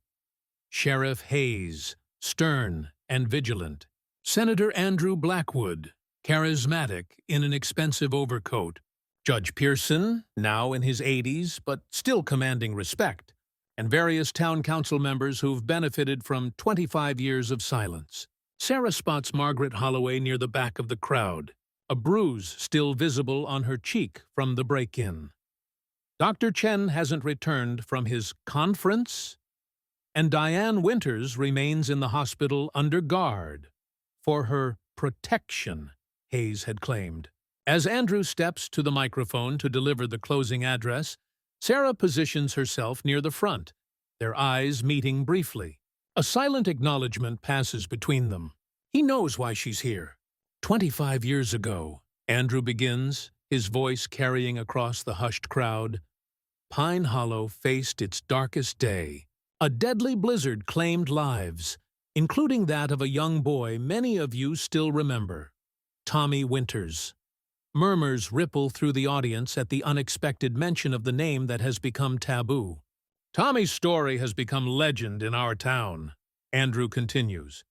Sheriff Hayes, stern and vigilant. Senator Andrew Blackwood, charismatic in an expensive overcoat. Judge Pearson, now in his 80s but still commanding respect. And various town council members who've benefited from 25 years of silence. Sarah spots Margaret Holloway near the back of the crowd, a bruise still visible on her cheek from the break-in. Dr. Chen hasn't returned from his conference, and Diane Winters remains in the hospital under guard for her protection, Hayes had claimed. As Andrew steps to the microphone to deliver the closing address, Sarah positions herself near the front, their eyes meeting briefly. A silent acknowledgement passes between them. He knows why she's here. 25 years ago, Andrew begins, his voice carrying across the hushed crowd. Pine Hollow faced its darkest day. A deadly blizzard claimed lives, including that of a young boy many of you still remember, Tommy Winters. Murmurs ripple through the audience at the unexpected mention of the name that has become taboo. Tommy's story has become legend in our town, Andrew continues.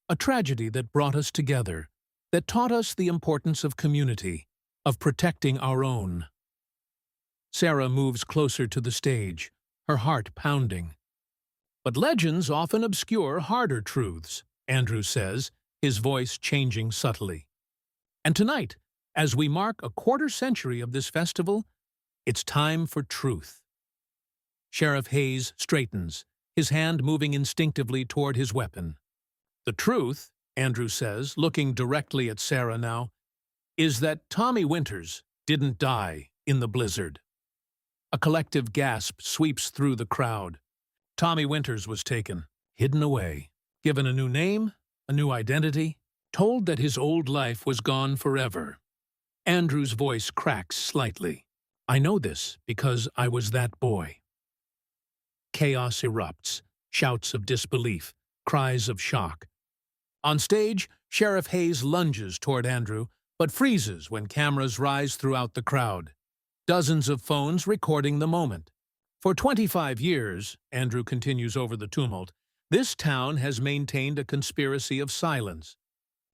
A tragedy that brought us together, that taught us the importance of community, of protecting our own. Sarah moves closer to the stage, her heart pounding. But legends often obscure harder truths, Andrew says, his voice changing subtly. And tonight, as we mark a quarter-century of this festival, it's time for truth. Sheriff Hayes straightens, his hand moving instinctively toward his weapon. The truth, Andrew says, looking directly at Sarah now, is that Tommy Winters didn't die in the blizzard. A collective gasp sweeps through the crowd. Tommy Winters was taken, hidden away, given a new name, a new identity, told that his old life was gone forever. Andrew's voice cracks slightly. I know this because I was that boy. Chaos erupts, shouts of disbelief, cries of shock. On stage, Sheriff Hayes lunges toward Andrew, but freezes when cameras rise throughout the crowd. Dozens of phones recording the moment. For 25 years, Andrew continues over the tumult, this town has maintained a conspiracy of silence.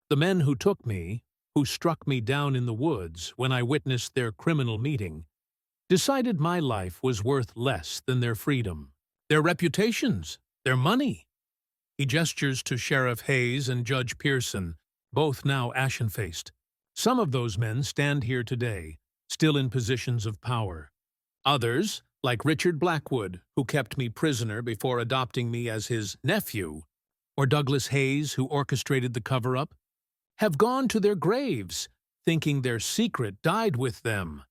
The men who took me, who struck me down in the woods when I witnessed their criminal meeting, decided my life was worth less than their freedom, their reputations, their money. He gestures to Sheriff Hayes and Judge Pearson, both now ashen-faced. Some of those men stand here today, still in positions of power. Others, like Richard Blackwood, who kept me prisoner before adopting me as his nephew, or Douglas Hayes, who orchestrated the cover-up, have gone to their graves, thinking their secret died with them.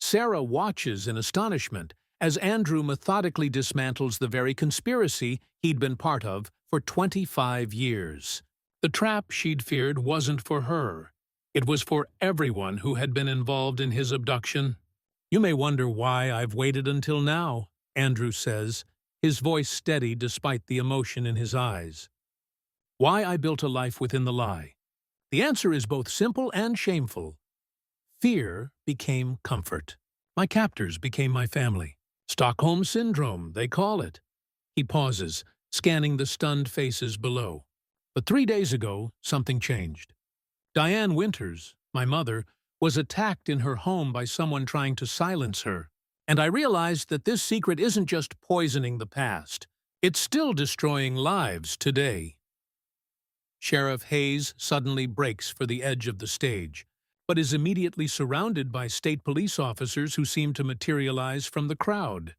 Sarah watches in astonishment as Andrew methodically dismantles the very conspiracy he'd been part of for 25 years. The trap she'd feared wasn't for her. It was for everyone who had been involved in his abduction. You may wonder why I've waited until now, Andrew says, his voice steady despite the emotion in his eyes. Why I built a life within the lie. The answer is both simple and shameful. Fear became comfort. My captors became my family. Stockholm Syndrome, they call it. He pauses, scanning the stunned faces below. But 3 days ago, something changed. Diane Winters, my mother, was attacked in her home by someone trying to silence her. And I realized that this secret isn't just poisoning the past. It's still destroying lives today. Sheriff Hayes suddenly breaks for the edge of the stage, but is immediately surrounded by state police officers who seem to materialize from the crowd.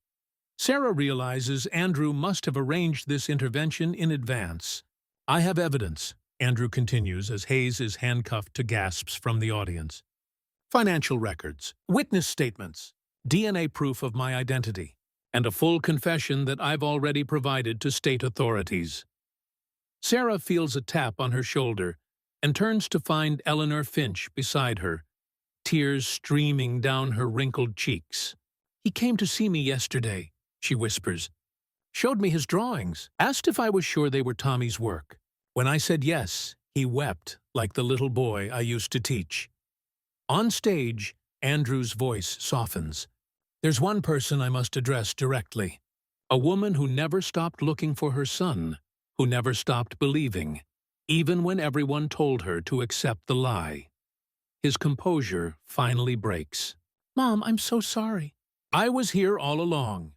Sarah realizes Andrew must have arranged this intervention in advance. I have evidence, Andrew continues as Hayes is handcuffed to gasps from the audience. Financial records, witness statements, DNA proof of my identity, and a full confession that I've already provided to state authorities. Sarah feels a tap on her shoulder and turns to find Eleanor Finch beside her, tears streaming down her wrinkled cheeks. He came to see me yesterday, she whispers. Showed me his drawings, asked if I was sure they were Tommy's work. When I said yes, he wept like the little boy I used to teach. On stage, Andrew's voice softens. There's one person I must address directly. A woman who never stopped looking for her son, who never stopped believing, even when everyone told her to accept the lie. His composure finally breaks. Mom, I'm so sorry. I was here all along.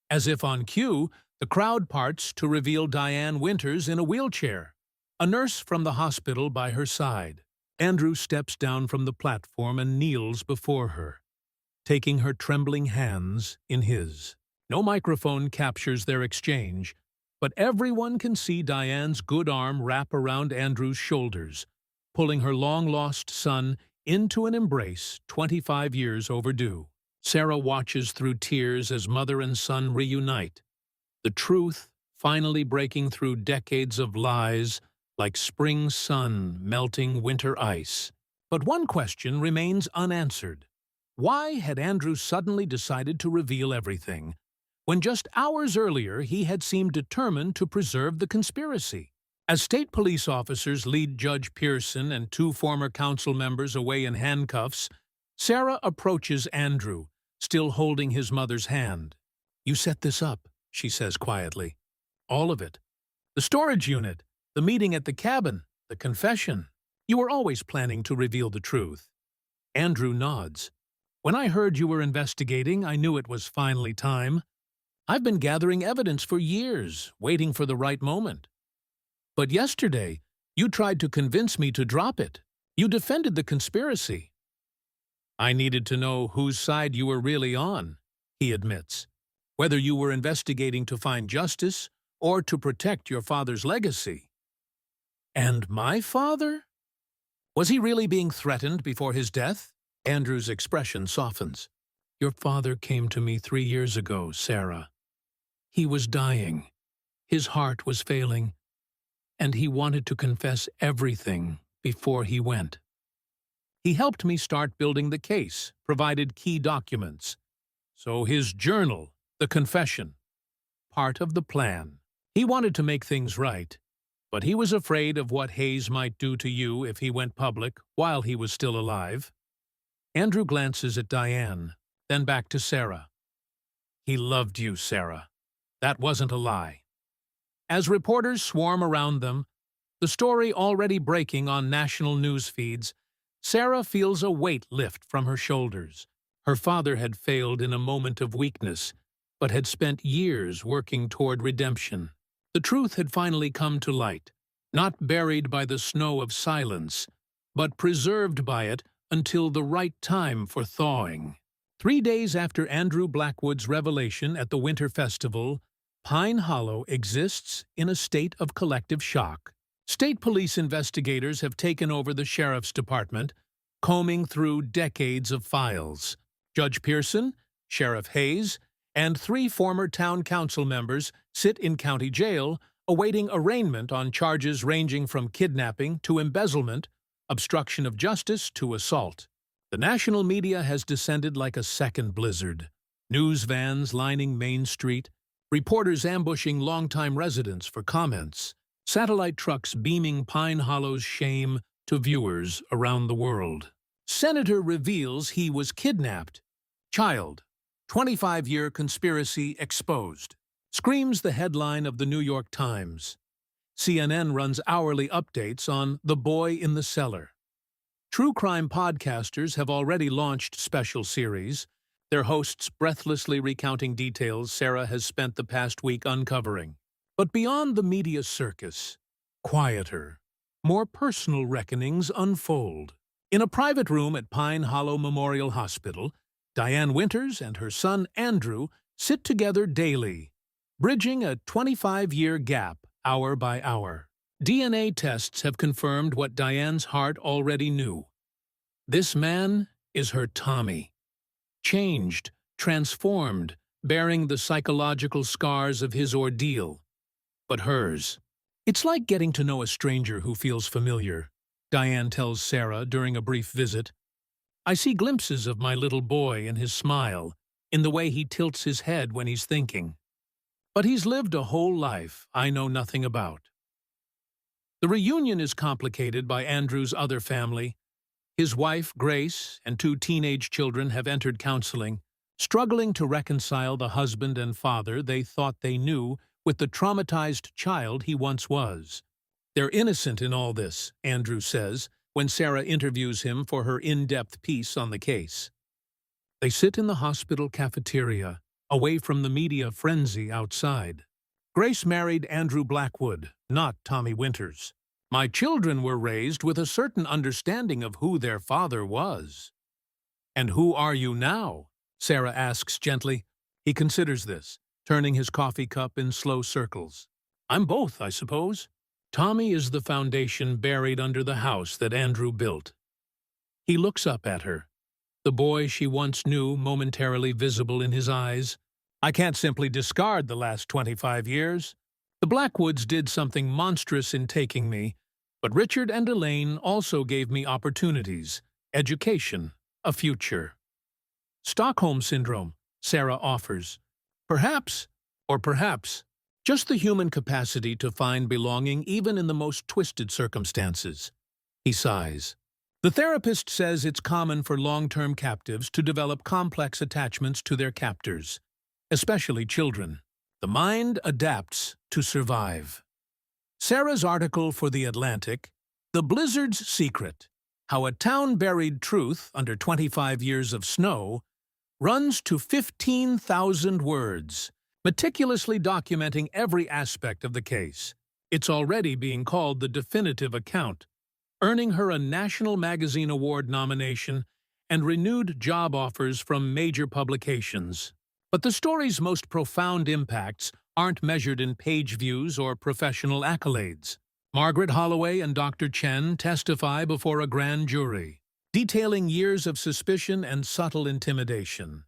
As if on cue, the crowd parts to reveal Diane Winters in a wheelchair, a nurse from the hospital by her side. Andrew steps down from the platform and kneels before her, taking her trembling hands in his. No microphone captures their exchange, but everyone can see Diane's good arm wrap around Andrew's shoulders, pulling her long-lost son into an embrace 25 years overdue. Sarah watches through tears as mother and son reunite, the truth finally breaking through decades of lies like spring sun melting winter ice. But one question remains unanswered. Why had Andrew suddenly decided to reveal everything, when just hours earlier he had seemed determined to preserve the conspiracy? As state police officers lead Judge Pearson and 2 former council members away in handcuffs, Sarah approaches Andrew, still holding his mother's hand. You set this up, she says quietly. All of it. The storage unit, the meeting at the cabin, the confession. You were always planning to reveal the truth. Andrew nods. When I heard you were investigating, I knew it was finally time. I've been gathering evidence for years, waiting for the right moment. But yesterday, you tried to convince me to drop it. You defended the conspiracy. I needed to know whose side you were really on, he admits. Whether you were investigating to find justice or to protect your father's legacy. And my father? Was he really being threatened before his death? Andrew's expression softens. Your father came to me 3 years ago, Sarah. He was dying. His heart was failing. and he wanted to confess everything before he went. He helped me start building the case, provided key documents. So his journal, the confession, part of the plan. He wanted to make things right, but he was afraid of what Hayes might do to you if he went public while he was still alive. Andrew glances at Diane, then back to Sarah. He loved you, Sarah. That wasn't a lie. As reporters swarm around them, the story already breaking on national news feeds, Sarah feels a weight lift from her shoulders. Her father had failed in a moment of weakness, but had spent years working toward redemption. The truth had finally come to light, not buried by the snow of silence, but preserved by it until the right time for thawing. 3 days after Andrew Blackwood's revelation at the Winter Festival, Pine Hollow exists in a state of collective shock. State police investigators have taken over the sheriff's department, combing through decades of files. Judge Pearson, Sheriff Hayes, and 3 former town council members sit in county jail, awaiting arraignment on charges ranging from kidnapping to embezzlement, obstruction of justice to assault. The national media has descended like a second blizzard. News vans lining Main Street, reporters ambushing longtime residents for comments, satellite trucks beaming Pine Hollow's shame to viewers around the world. Senator reveals he was kidnapped. Child, 25-year conspiracy exposed, screams the headline of the New York Times. CNN runs hourly updates on the boy in the cellar. True crime podcasters have already launched special series, their hosts breathlessly recounting details Sarah has spent the past week uncovering. But beyond the media circus, quieter, more personal reckonings unfold. In a private room at Pine Hollow Memorial Hospital, Diane Winters and her son Andrew sit together daily, bridging a 25-year gap hour by hour. DNA tests have confirmed what Diane's heart already knew. This man is her Tommy. Changed, transformed, bearing the psychological scars of his ordeal. But hers. It's like getting to know a stranger who feels familiar, Diane tells Sarah during a brief visit. I see glimpses of my little boy in his smile, in the way he tilts his head when he's thinking. But he's lived a whole life I know nothing about. The reunion is complicated by Andrew's other family. His wife, Grace, and 2 teenage children have entered counseling, struggling to reconcile the husband and father they thought they knew with the traumatized child he once was. They're innocent in all this, Andrew says, when Sarah interviews him for her in-depth piece on the case. They sit in the hospital cafeteria, away from the media frenzy outside. Grace married Andrew Blackwood, not Tommy Winters. My children were raised with a certain understanding of who their father was. And who are you now? Sarah asks gently. He considers this, turning his coffee cup in slow circles. I'm both, I suppose. Tommy is the foundation buried under the house that Andrew built. He looks up at her, the boy she once knew momentarily visible in his eyes. I can't simply discard the last 25 years. The Blackwoods did something monstrous in taking me, but Richard and Elaine also gave me opportunities, education, a future. Stockholm Syndrome, Sarah offers. Perhaps, or perhaps, just the human capacity to find belonging even in the most twisted circumstances. He sighs. The therapist says it's common for long-term captives to develop complex attachments to their captors, especially children. The mind adapts to survive. Sarah's article for The Atlantic, The Blizzard's Secret, How a Town Buried Truth Under 25 Years of Snow, runs to 15,000 words, meticulously documenting every aspect of the case. It's already being called the definitive account, earning her a National Magazine Award nomination and renewed job offers from major publications. But the story's most profound impacts aren't measured in page views or professional accolades. Margaret Holloway and Dr. Chen testify before a grand jury, detailing years of suspicion and subtle intimidation.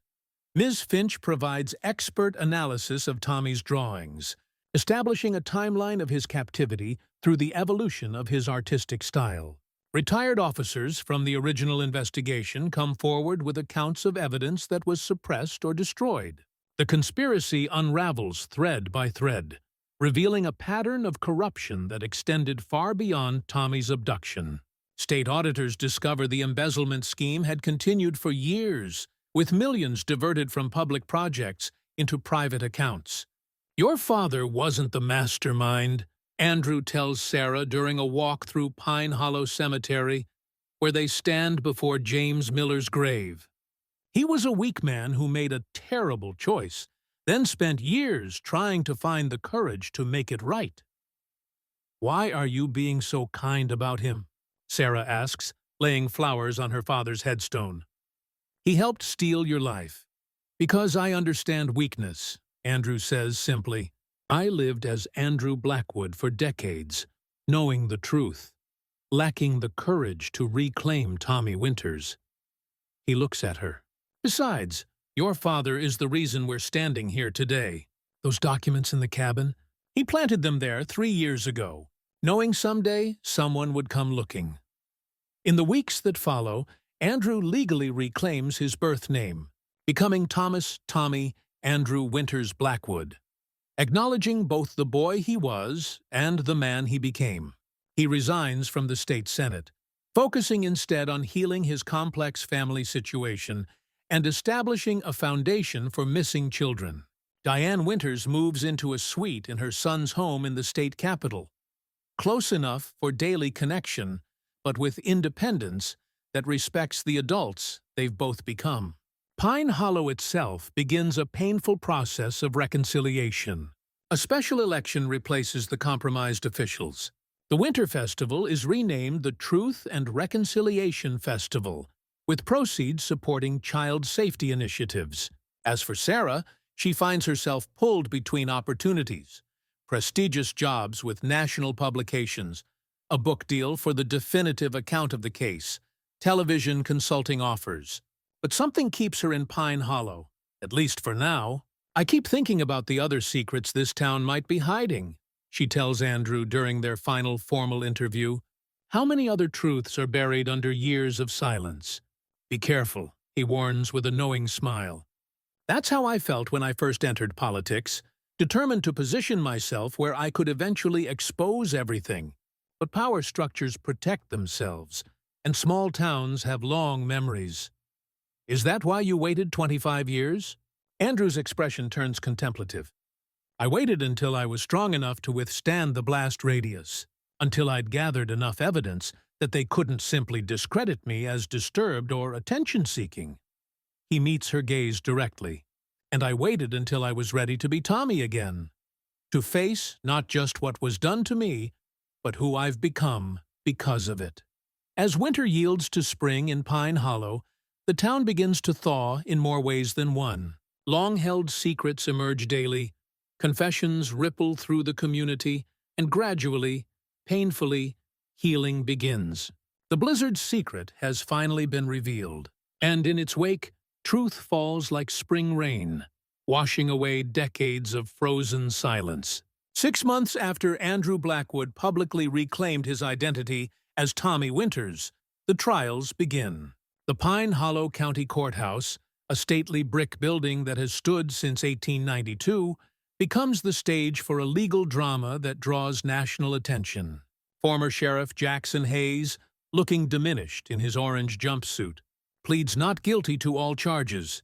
Ms. Finch provides expert analysis of Tommy's drawings, establishing a timeline of his captivity through the evolution of his artistic style. Retired officers from the original investigation come forward with accounts of evidence that was suppressed or destroyed. The conspiracy unravels thread by thread, revealing a pattern of corruption that extended far beyond Tommy's abduction. State auditors discover the embezzlement scheme had continued for years, with millions diverted from public projects into private accounts. "Your father wasn't the mastermind," Andrew tells Sarah during a walk through Pine Hollow Cemetery, where they stand before James Miller's grave. "He was a weak man who made a terrible choice, then spent years trying to find the courage to make it right." "Why are you being so kind about him?" Sarah asks, laying flowers on her father's headstone. "He helped steal your life." "Because I understand weakness," Andrew says simply. "I lived as Andrew Blackwood for decades, knowing the truth, lacking the courage to reclaim Tommy Winters." He looks at her. "Besides, your father is the reason we're standing here today. Those documents in the cabin, he planted them there 3 years ago, knowing someday someone would come looking." In the weeks that follow, Andrew legally reclaims his birth name, becoming Thomas Tommy Andrew Winters Blackwood, acknowledging both the boy he was and the man he became. He resigns from the state senate, focusing instead on healing his complex family situation and establishing a foundation for missing children. Diane Winters moves into a suite in her son's home in the state capital, close enough for daily connection, but with independence that respects the adults they've both become. Pine Hollow itself begins a painful process of reconciliation. A special election replaces the compromised officials. The Winter Festival is renamed the Truth and Reconciliation Festival, with proceeds supporting child safety initiatives. As for Sarah, she finds herself pulled between opportunities: prestigious jobs with national publications, a book deal for the definitive account of the case, television consulting offers. But something keeps her in Pine Hollow, at least for now. "I keep thinking about the other secrets this town might be hiding," she tells Andrew during their final formal interview. "How many other truths are buried under years of silence?" "Be careful," he warns with a knowing smile. "That's how I felt when I first entered politics, determined to position myself where I could eventually expose everything. But power structures protect themselves, and small towns have long memories." "Is that why you waited 25 years? Andrew's expression turns contemplative. "I waited until I was strong enough to withstand the blast radius, until I'd gathered enough evidence that they couldn't simply discredit me as disturbed or attention-seeking." He meets her gaze directly. "And I waited until I was ready to be Tommy again, to face not just what was done to me, but who I've become because of it." As winter yields to spring in Pine Hollow, the town begins to thaw in more ways than one. Long-held secrets emerge daily, confessions ripple through the community, and gradually, painfully, healing begins. The blizzard's secret has finally been revealed, and in its wake, truth falls like spring rain, washing away decades of frozen silence. 6 months after Andrew Blackwood publicly reclaimed his identity as Tommy Winters, the trials begin. The Pine Hollow County Courthouse, a stately brick building that has stood since 1892, becomes the stage for a legal drama that draws national attention. Former Sheriff Jackson Hayes, looking diminished in his orange jumpsuit, pleads not guilty to all charges: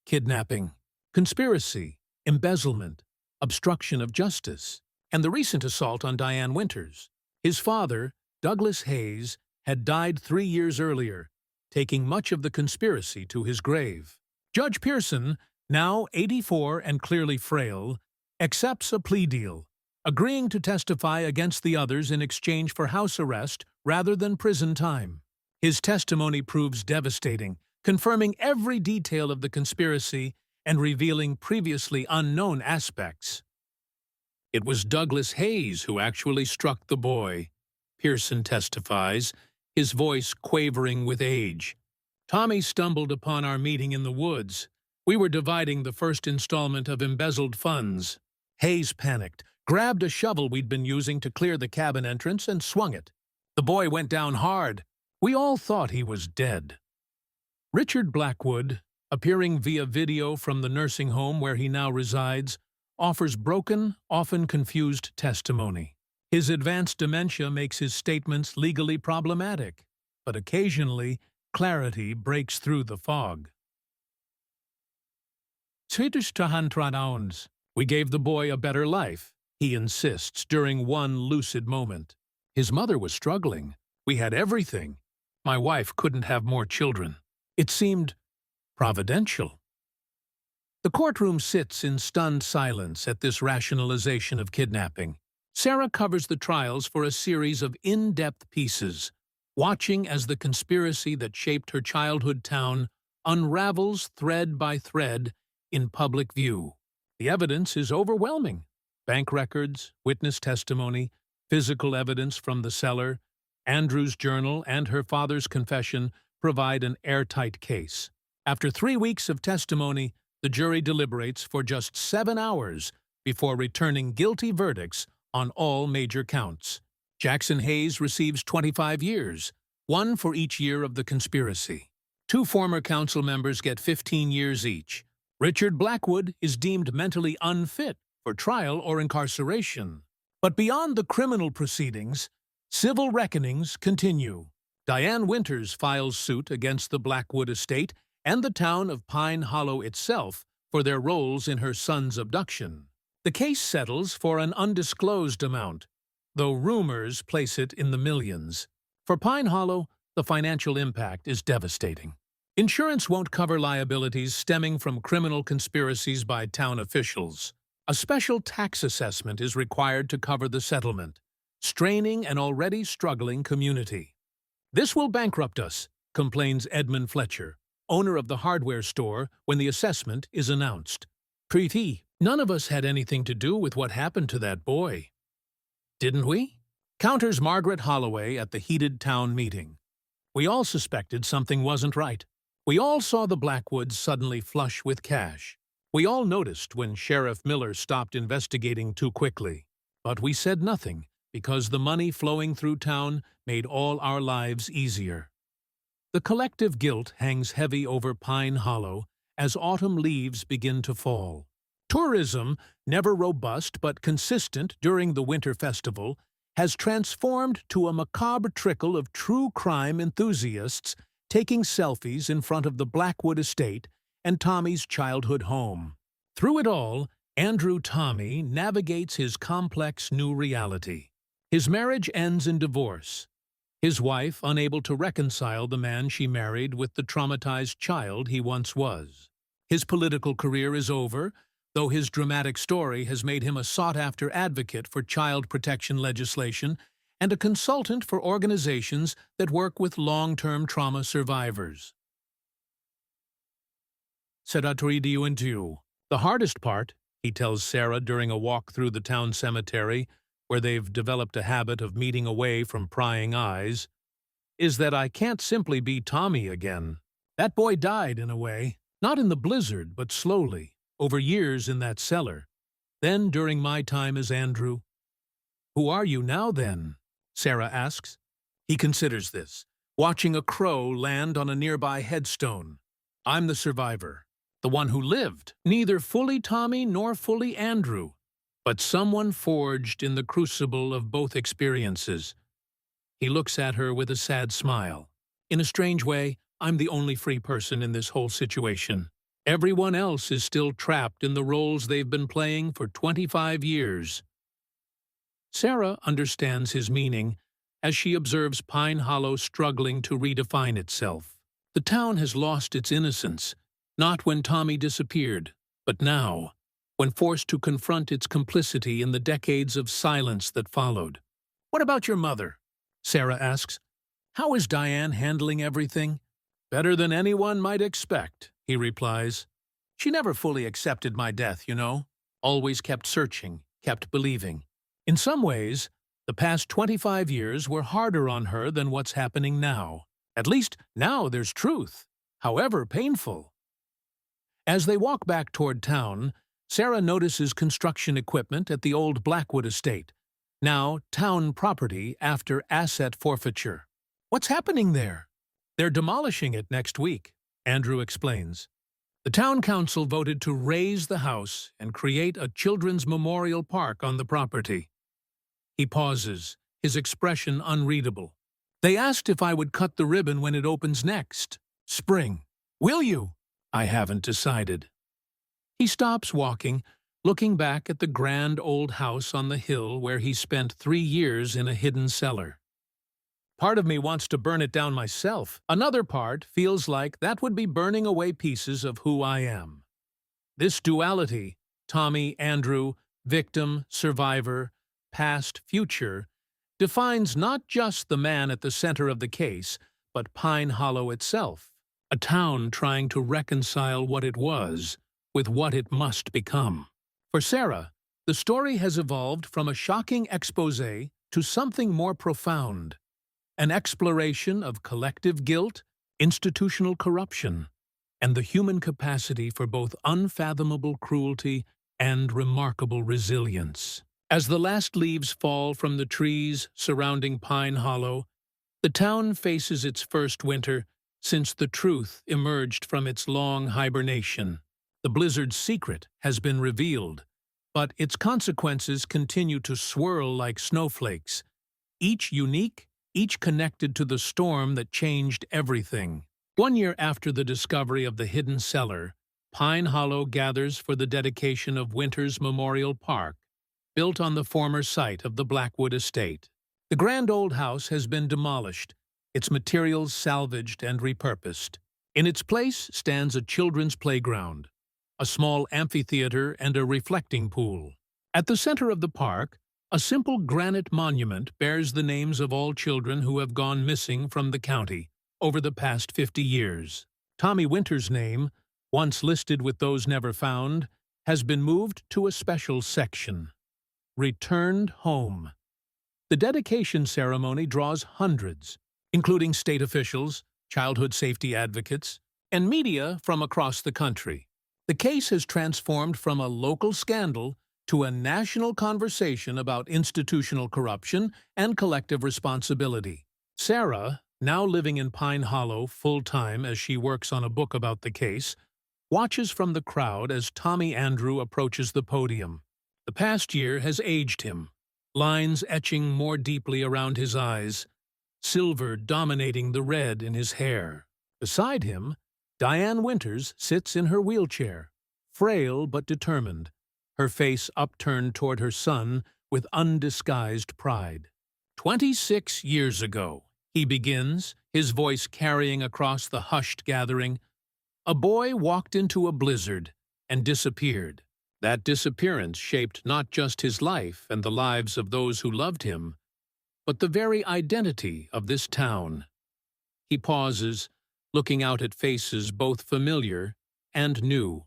kidnapping, conspiracy, embezzlement, obstruction of justice, and the recent assault on Diane Winters. His father, Douglas Hayes, had died 3 years earlier, taking much of the conspiracy to his grave. Judge Pearson, now 84 and clearly frail, accepts a plea deal, agreeing to testify against the others in exchange for house arrest rather than prison time. His testimony proves devastating, confirming every detail of the conspiracy and revealing previously unknown aspects. "It was Douglas Hayes who actually struck the boy," Pearson testifies, his voice quavering with age. "Tommy stumbled upon our meeting in the woods. We were dividing the first installment of embezzled funds. Hayes panicked, grabbed a shovel we'd been using to clear the cabin entrance and swung it. The boy went down hard. We all thought he was dead. Richard Blackwood, appearing via video from the nursing home where he now resides, offers broken, often confused testimony. His advanced dementia makes his statements legally problematic, but occasionally clarity breaks through the fog. We gave the boy a better life, he insists during one lucid moment. His mother was struggling. We had everything. My wife couldn't have more children. It seemed providential. The courtroom sits in stunned silence at this rationalization of kidnapping. Sarah covers the trials for a series of in-depth pieces, watching as the conspiracy that shaped her childhood town unravels thread by thread in public view. The evidence is overwhelming. Bank records, witness testimony, physical evidence from the cellar, Andrew's journal, and her father's confession provide an airtight case. After 3 weeks of testimony, the jury deliberates for just 7 hours before returning guilty verdicts on all major counts. Jackson Hayes receives 25 years, 1 for each year of the conspiracy. 2 former council members get 15 years each. Richard Blackwood is deemed mentally unfit for trial or incarceration. But beyond the criminal proceedings, civil reckonings continue. Diane Winters files suit against the Blackwood estate and the town of Pine Hollow itself for their roles in her son's abduction. The case settles for an undisclosed amount, though rumors place it in the millions. For Pine Hollow, the financial impact is devastating. Insurance won't cover liabilities stemming from criminal conspiracies by town officials. A special tax assessment is required to cover the settlement, straining an already struggling community. "This will bankrupt us," complains Edmund Fletcher, owner of the hardware store, when the assessment is announced. "Pretty, none of us had anything to do with what happened to that boy." "Didn't we?" counters Margaret Holloway at the heated town meeting. "We all suspected something wasn't right. We all saw the Blackwoods suddenly flush with cash. We all noticed when Sheriff Miller stopped investigating too quickly. But we said nothing because the money flowing through town made all our lives easier." The collective guilt hangs heavy over Pine Hollow as autumn leaves begin to fall. Tourism, never robust but consistent during the winter festival, has transformed to a macabre trickle of true crime enthusiasts taking selfies in front of the Blackwood estate and Tommy's childhood home. Through it all, Andrew Tommy navigates his complex new reality. His marriage ends in divorce. His wife unable to reconcile the man she married with the traumatized child he once was. His political career is over, though his dramatic story has made him a sought-after advocate for child protection legislation and a consultant for organizations that work with long-term trauma survivors. The hardest part, he tells Sarah during a walk through the town cemetery, where they've developed a habit of meeting away from prying eyes, is that I can't simply be Tommy again. That boy died in a way, not in the blizzard, but slowly, over years in that cellar. Then during my time as Andrew. "Who are you now, then?" Sarah asks. He considers this, watching a crow land on a nearby headstone. "I'm the survivor, the one who lived, neither fully Tommy nor fully Andrew, but someone forged in the crucible of both experiences." He looks at her with a sad smile. "In a strange way, I'm the only free person in this whole situation. Everyone else is still trapped in the roles they've been playing for 25 years. Sarah understands his meaning as she observes Pine Hollow struggling to redefine itself. The town has lost its innocence, not when Tommy disappeared, but now, when forced to confront its complicity in the decades of silence that followed. "What about your mother?" Sarah asks. "How is Diane handling everything?" "Better than anyone might expect," he replies. "She never fully accepted my death, you know. Always kept searching, kept believing. In some ways, the past 25 years were harder on her than what's happening now. At least now there's truth, however painful." As they walk back toward town, Sarah notices construction equipment at the old Blackwood estate, now town property after asset forfeiture. What's happening there? They're demolishing it next week, Andrew explains. The town council voted to raze the house and create a children's memorial park on the property. He pauses, his expression unreadable. They asked if I would cut the ribbon when it opens next. Spring. Will you? I haven't decided. He stops walking, looking back at the grand old house on the hill where he spent 3 years in a hidden cellar. Part of me wants to burn it down myself. Another part feels like that would be burning away pieces of who I am. This duality, Tommy, Andrew, victim, survivor, past, future, defines not just the man at the center of the case, but Pine Hollow itself, a town trying to reconcile what it was with what it must become. For Sarah, the story has evolved from a shocking exposé to something more profound, an exploration of collective guilt, institutional corruption, and the human capacity for both unfathomable cruelty and remarkable resilience. As the last leaves fall from the trees surrounding Pine Hollow, the town faces its first winter since the truth emerged from its long hibernation. The blizzard's secret has been revealed, but its consequences continue to swirl like snowflakes, each unique, each connected to the storm that changed everything. 1 year after the discovery of the hidden cellar, Pine Hollow gathers for the dedication of Winter's Memorial Park, built on the former site of the Blackwood estate. The grand old house has been demolished, its materials salvaged and repurposed. In its place stands a children's playground, a small amphitheater, and a reflecting pool. At the center of the park, a simple granite monument bears the names of all children who have gone missing from the county over the past 50 years. Tommy Winter's name, once listed with those never found, has been moved to a special section. Returned home. The dedication ceremony draws hundreds, including state officials, childhood safety advocates, and media from across the country. The case has transformed from a local scandal to a national conversation about institutional corruption and collective responsibility. Sarah, now living in Pine Hollow full-time as she works on a book about the case, watches from the crowd as Tommy Andrew approaches the podium. The past year has aged him, lines etching more deeply around his eyes, silver dominating the red in his hair. Beside him, Diane Winters sits in her wheelchair, frail but determined, her face upturned toward her son with undisguised pride. 26 years ago, he begins, his voice carrying across the hushed gathering, a boy walked into a blizzard and disappeared. That disappearance shaped not just his life and the lives of those who loved him, but the very identity of this town. He pauses, looking out at faces both familiar and new.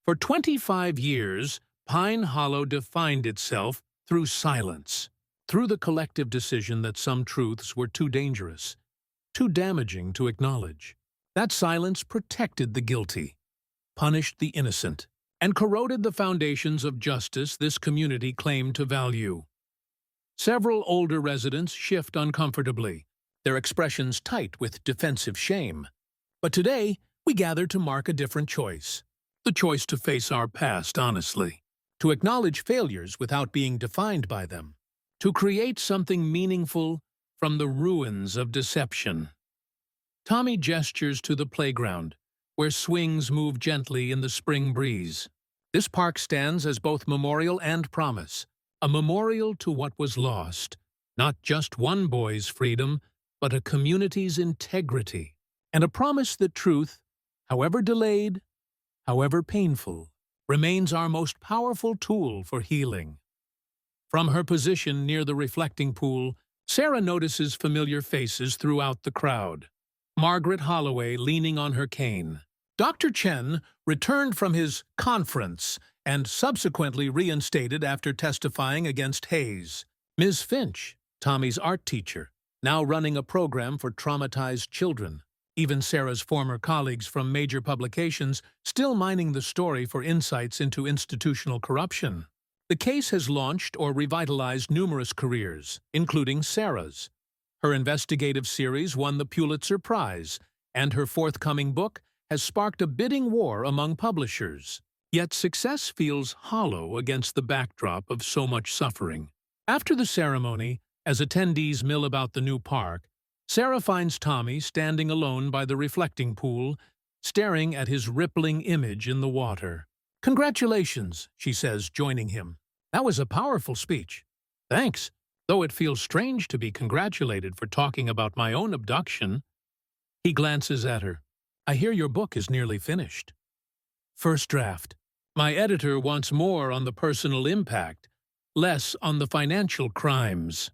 For 25 years, Pine Hollow defined itself through silence, through the collective decision that some truths were too dangerous, too damaging to acknowledge. That silence protected the guilty, punished the innocent, and corroded the foundations of justice this community claimed to value. Several older residents shift uncomfortably, their expressions tight with defensive shame. But today, we gather to mark a different choice. The choice to face our past honestly, to acknowledge failures without being defined by them, to create something meaningful from the ruins of deception. Tommy gestures to the playground, where swings move gently in the spring breeze. This park stands as both memorial and promise, a memorial to what was lost, not just one boy's freedom, but a community's integrity, and a promise that truth, however delayed, however painful, remains our most powerful tool for healing. From her position near the reflecting pool, Sarah notices familiar faces throughout the crowd. Margaret Holloway leaning on her cane. Dr. Chen returned from his conference and subsequently reinstated after testifying against Hayes. Ms. Finch, Tommy's art teacher, now running a program for traumatized children. Even Sarah's former colleagues from major publications still mining the story for insights into institutional corruption. The case has launched or revitalized numerous careers, including Sarah's. Her investigative series won the Pulitzer Prize, and her forthcoming book has sparked a bidding war among publishers. Yet success feels hollow against the backdrop of so much suffering. After the ceremony, as attendees mill about the new park, Sarah finds Tommy standing alone by the reflecting pool, staring at his rippling image in the water. "Congratulations," she says, joining him. "That was a powerful speech." "Thanks, though it feels strange to be congratulated for talking about my own abduction." He glances at her. "I hear your book is nearly finished." "First draft. My editor wants more on the personal impact, less on the financial crimes."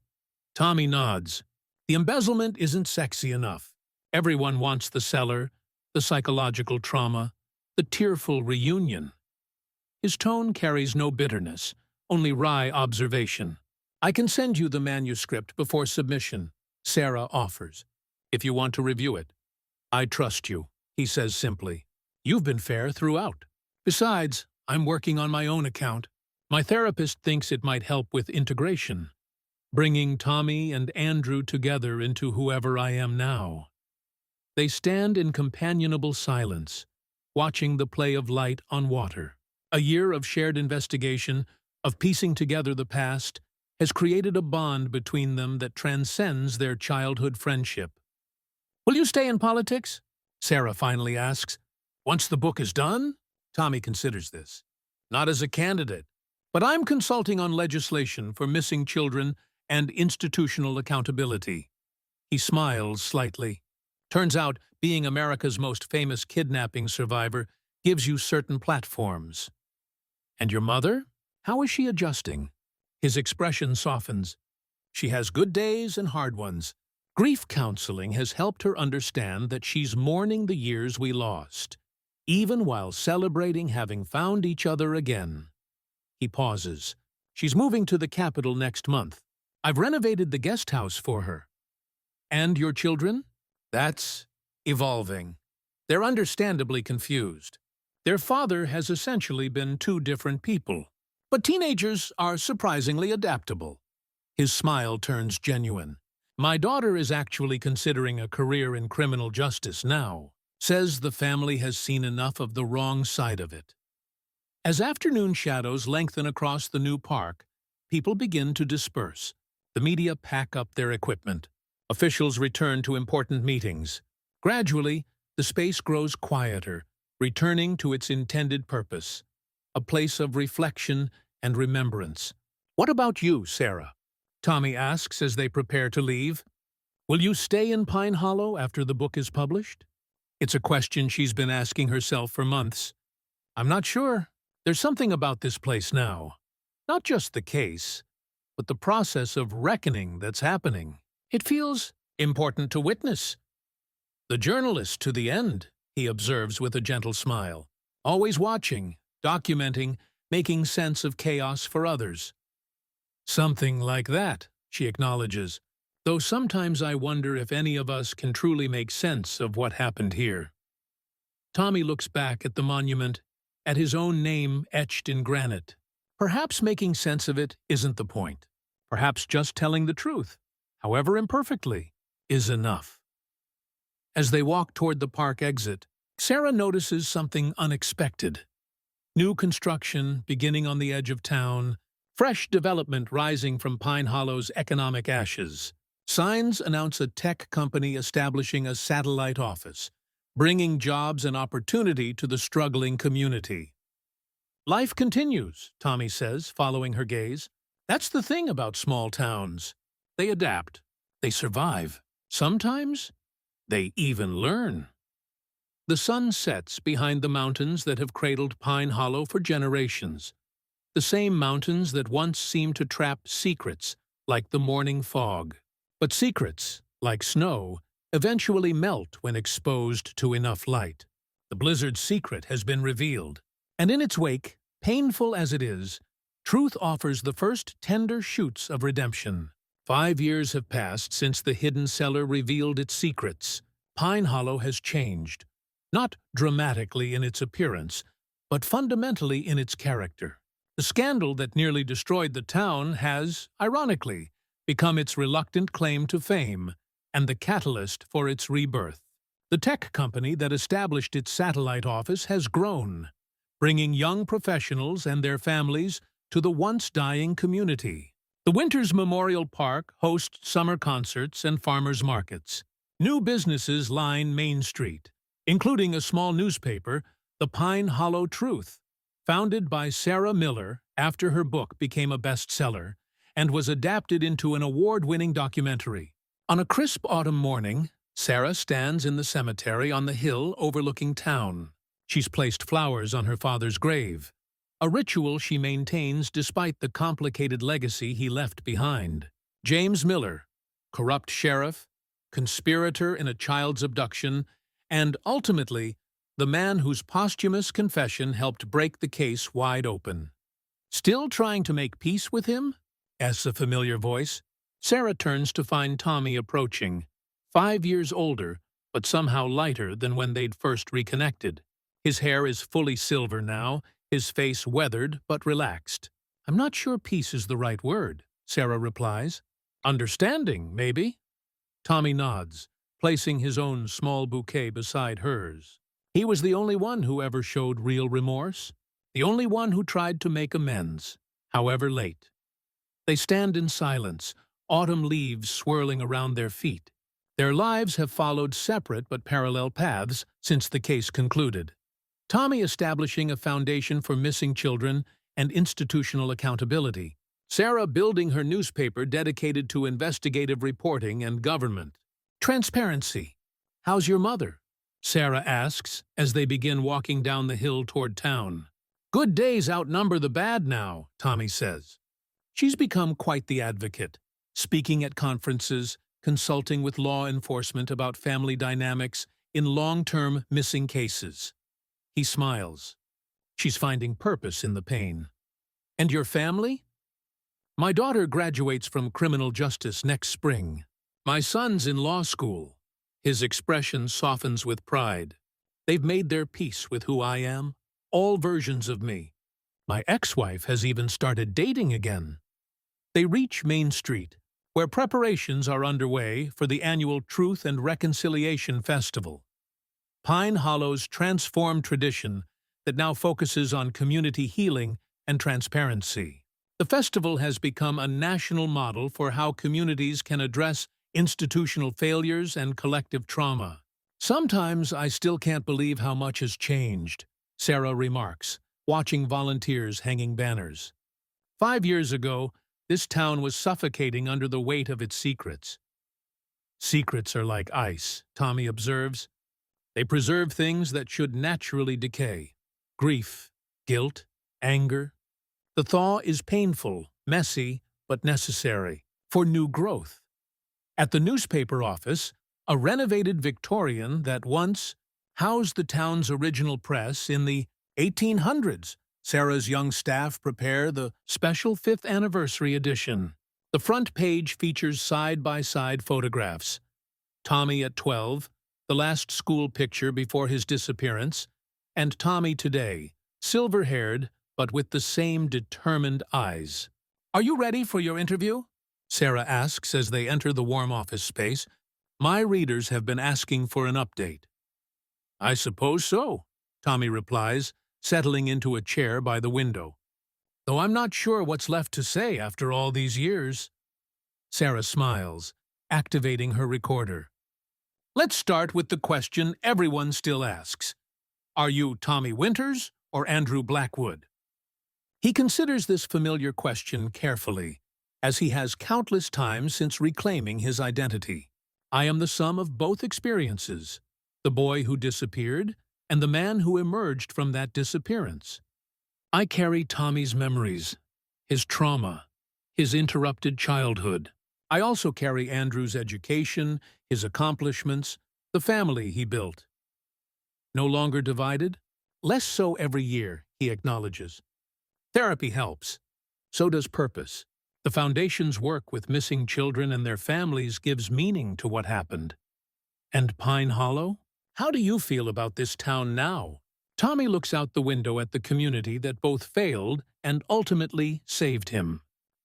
Tommy nods. "The embezzlement isn't sexy enough. Everyone wants the cellar, the psychological trauma, the tearful reunion." His tone carries no bitterness, only wry observation. "I can send you the manuscript before submission," Sarah offers, "if you want to review it." "I trust you," he says simply. "You've been fair throughout. Besides, I'm working on my own account. My therapist thinks it might help with integration, bringing Tommy and Andrew together into whoever I am now." They stand in companionable silence, watching the play of light on water. A year of shared investigation, of piecing together the past, has created a bond between them that transcends their childhood friendship. "Will you stay in politics?" Sarah finally asks. "Once the book is done?" Tommy considers this. "Not as a candidate, but I'm consulting on legislation for missing children and institutional accountability." He smiles slightly. "Turns out being America's most famous kidnapping survivor gives you certain platforms." "And your mother? How is she adjusting?" His expression softens. "She has good days and hard ones. Grief counseling has helped her understand that she's mourning the years we lost, even while celebrating having found each other again." He pauses. "She's moving to the capital next month. I've renovated the guest house for her." "And your children?" "That's evolving. They're understandably confused. Their father has essentially been two different people. But teenagers are surprisingly adaptable." His smile turns genuine. "My daughter is actually considering a career in criminal justice now. Says the family has seen enough of the wrong side of it." As afternoon shadows lengthen across the new park, people begin to disperse. The media pack up their equipment. Officials return to important meetings. Gradually, the space grows quieter, returning to its intended purpose, a place of reflection and remembrance. "What about you, Sarah?" Tommy asks as they prepare to leave. "Will you stay in Pine Hollow after the book is published?" It's a question she's been asking herself for months. "I'm not sure. There's something about this place now. Not just the case, but the process of reckoning that's happening. It feels important to witness." "The journalist to the end," he observes with a gentle smile. "Always watching, documenting, making sense of chaos for others." "Something like that," she acknowledges, "though sometimes I wonder if any of us can truly make sense of what happened here." Tommy looks back at the monument, at his own name etched in granite. Perhaps making sense of it isn't the point. Perhaps just telling the truth, however imperfectly, is enough. As they walk toward the park exit, Sarah notices something unexpected. New construction beginning on the edge of town, fresh development rising from Pine Hollow's economic ashes. Signs announce a tech company establishing a satellite office, bringing jobs and opportunity to the struggling community. "Life continues," Tommy says, following her gaze. "That's the thing about small towns. They adapt. They survive. Sometimes, they even learn." The sun sets behind the mountains that have cradled Pine Hollow for generations. The same mountains that once seemed to trap secrets like the morning fog. But secrets, like snow, eventually melt when exposed to enough light. The blizzard's secret has been revealed, and in its wake, painful as it is, truth offers the first tender shoots of redemption. 5 years have passed since the hidden cellar revealed its secrets. Pine Hollow has changed, not dramatically in its appearance, but fundamentally in its character. The scandal that nearly destroyed the town has, ironically, become its reluctant claim to fame and the catalyst for its rebirth. The tech company that established its satellite office has grown, bringing young professionals and their families to the once-dying community. The Winters Memorial Park hosts summer concerts and farmers markets. New businesses line Main Street, including a small newspaper, The Pine Hollow Truth, founded by Sarah Miller after her book became a bestseller and was adapted into an award-winning documentary. On a crisp autumn morning, Sarah stands in the cemetery on the hill overlooking town. She's placed flowers on her father's grave, a ritual she maintains despite the complicated legacy he left behind. James Miller, corrupt sheriff, conspirator in a child's abduction, and ultimately, the man whose posthumous confession helped break the case wide open. Still trying to make peace with him? Asks a familiar voice. Sarah turns to find Tommy approaching, 5 years older, but somehow lighter than when they'd first reconnected. His hair is fully silver now, his face weathered but relaxed. "I'm not sure peace is the right word," Sarah replies. "Understanding, maybe?" Tommy nods, placing his own small bouquet beside hers. He was the only one who ever showed real remorse, the only one who tried to make amends, however late. They stand in silence, autumn leaves swirling around their feet. Their lives have followed separate but parallel paths since the case concluded. Tommy establishing a foundation for missing children and institutional accountability. Sarah building her newspaper dedicated to investigative reporting and government. Transparency. "How's your mother?" Sarah asks as they begin walking down the hill toward town. "Good days outnumber the bad now," Tommy says. She's become quite the advocate, speaking at conferences, consulting with law enforcement about family dynamics in long-term missing cases. He smiles. She's finding purpose in the pain. "And your family?" "My daughter graduates from criminal justice next spring. My son's in law school." His expression softens with pride. "They've made their peace with who I am, all versions of me. My ex-wife has even started dating again." They reach Main Street, where preparations are underway for the annual Truth and Reconciliation Festival. Pine Hollow's transformed tradition that now focuses on community healing and transparency. The festival has become a national model for how communities can address institutional failures and collective trauma. "Sometimes I still can't believe how much has changed," Sarah remarks, watching volunteers hanging banners. 5 years ago, this town was suffocating under the weight of its secrets. "Secrets are like ice," Tommy observes. "They preserve things that should naturally decay. Grief, guilt, anger. The thaw is painful, messy, but necessary for new growth." At the newspaper office, a renovated Victorian that once housed the town's original press in the 1800s, Sarah's young staff prepare the special 5th anniversary edition. The front page features side-by-side photographs. Tommy at 12, the last school picture before his disappearance, and Tommy today, silver-haired but with the same determined eyes. "Are you ready for your interview?" Sarah asks as they enter the warm office space. "My readers have been asking for an update." "I suppose so," Tommy replies, settling into a chair by the window. "Though I'm not sure what's left to say after all these years." Sarah smiles, activating her recorder. "Let's start with the question everyone still asks. Are you Tommy Winters or Andrew Blackwood?" He considers this familiar question carefully, as he has countless times since reclaiming his identity. "I am the sum of both experiences, the boy who disappeared and the man who emerged from that disappearance. I carry Tommy's memories, his trauma, his interrupted childhood. I also carry Andrew's education, his accomplishments, the family he built. No longer divided? Less so every year," he acknowledges. "Therapy helps. So does purpose. The Foundation's work with missing children and their families gives meaning to what happened. And Pine Hollow? How do you feel about this town now? Tommy looks out the window at the community that both failed and ultimately saved him.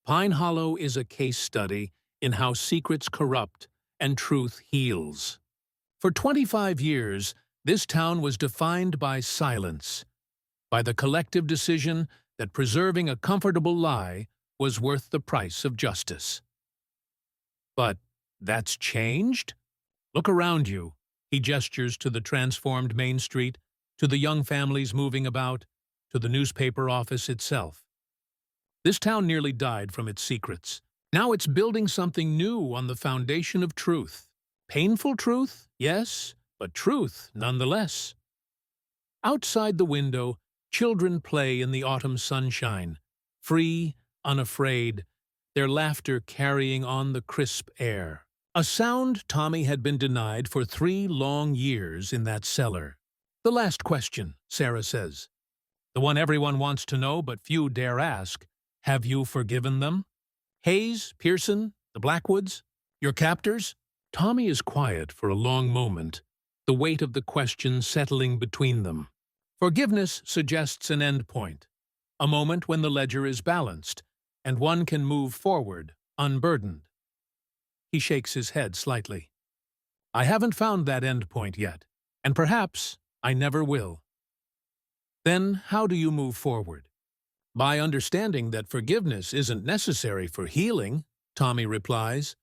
Pine Hollow is a case study in how secrets corrupt and truth heals. For 25 years, this town was defined by silence, by the collective decision that preserving a comfortable lie was worth the price of justice. But that's changed? Look around you. He gestures to the transformed Main Street, to the young families moving about, to the newspaper office itself. This town nearly died from its secrets. Now it's building something new on the foundation of truth. Painful truth, yes, but truth nonetheless. Outside the window, children play in the autumn sunshine, free, unafraid, their laughter carrying on the crisp air. A sound Tommy had been denied for 3 long years in that cellar. The last question, Sarah says. The one everyone wants to know but few dare ask. Have you forgiven them? Hayes, Pearson, the Blackwoods, your captors? Tommy is quiet for a long moment, the weight of the question settling between them. Forgiveness suggests an end point, a moment when the ledger is balanced, and one can move forward, unburdened. He shakes his head slightly. I haven't found that end point yet, and perhaps I never will. Then how do you move forward? By understanding that forgiveness isn't necessary for healing, Tommy replies.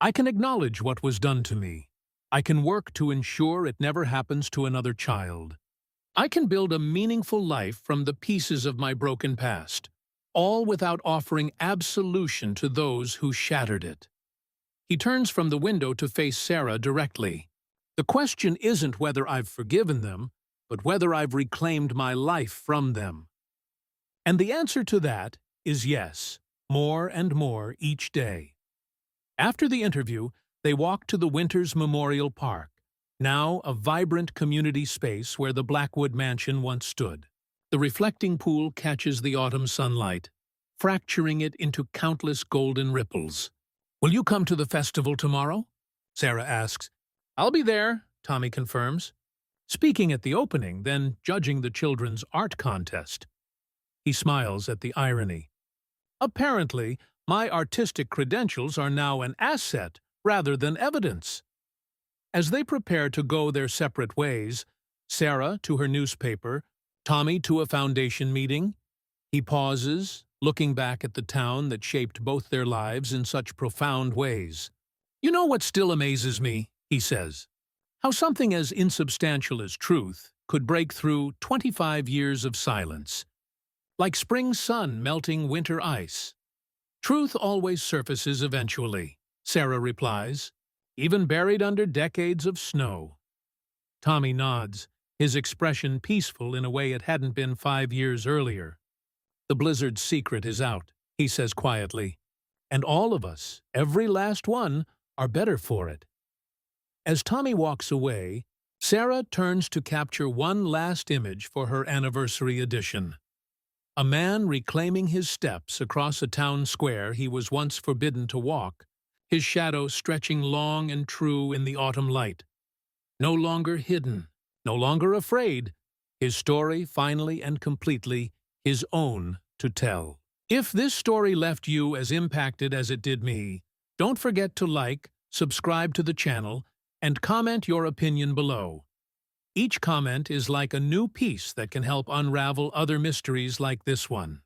I can acknowledge what was done to me. I can work to ensure it never happens to another child. I can build a meaningful life from the pieces of my broken past, all without offering absolution to those who shattered it. He turns from the window to face Sarah directly. The question isn't whether I've forgiven them, but whether I've reclaimed my life from them. And the answer to that is yes, more and more each day. After the interview, they walk to the Winters Memorial Park, now a vibrant community space where the Blackwood Mansion once stood. The reflecting pool catches the autumn sunlight, fracturing it into countless golden ripples. Will you come to the festival tomorrow? Sarah asks. I'll be there, Tommy confirms. Speaking at the opening, then judging the children's art contest. He smiles at the irony. Apparently, my artistic credentials are now an asset rather than evidence. As they prepare to go their separate ways, Sarah to her newspaper, Tommy to a foundation meeting, he pauses, looking back at the town that shaped both their lives in such profound ways. You know what still amazes me, he says. How something as insubstantial as truth could break through 25 years of silence. Like spring sun melting winter ice. Truth always surfaces eventually, Sarah replies, even buried under decades of snow. Tommy nods, his expression peaceful in a way it hadn't been 5 years earlier. The blizzard's secret is out, he says quietly, and all of us, every last one, are better for it. As Tommy walks away, Sarah turns to capture one last image for her anniversary edition. A man reclaiming his steps across a town square he was once forbidden to walk, his shadow stretching long and true in the autumn light. No longer hidden, no longer afraid, his story finally and completely his own to tell. If this story left you as impacted as it did me, don't forget to like, subscribe to the channel, and comment your opinion below. Each comment is like a new piece that can help unravel other mysteries like this one.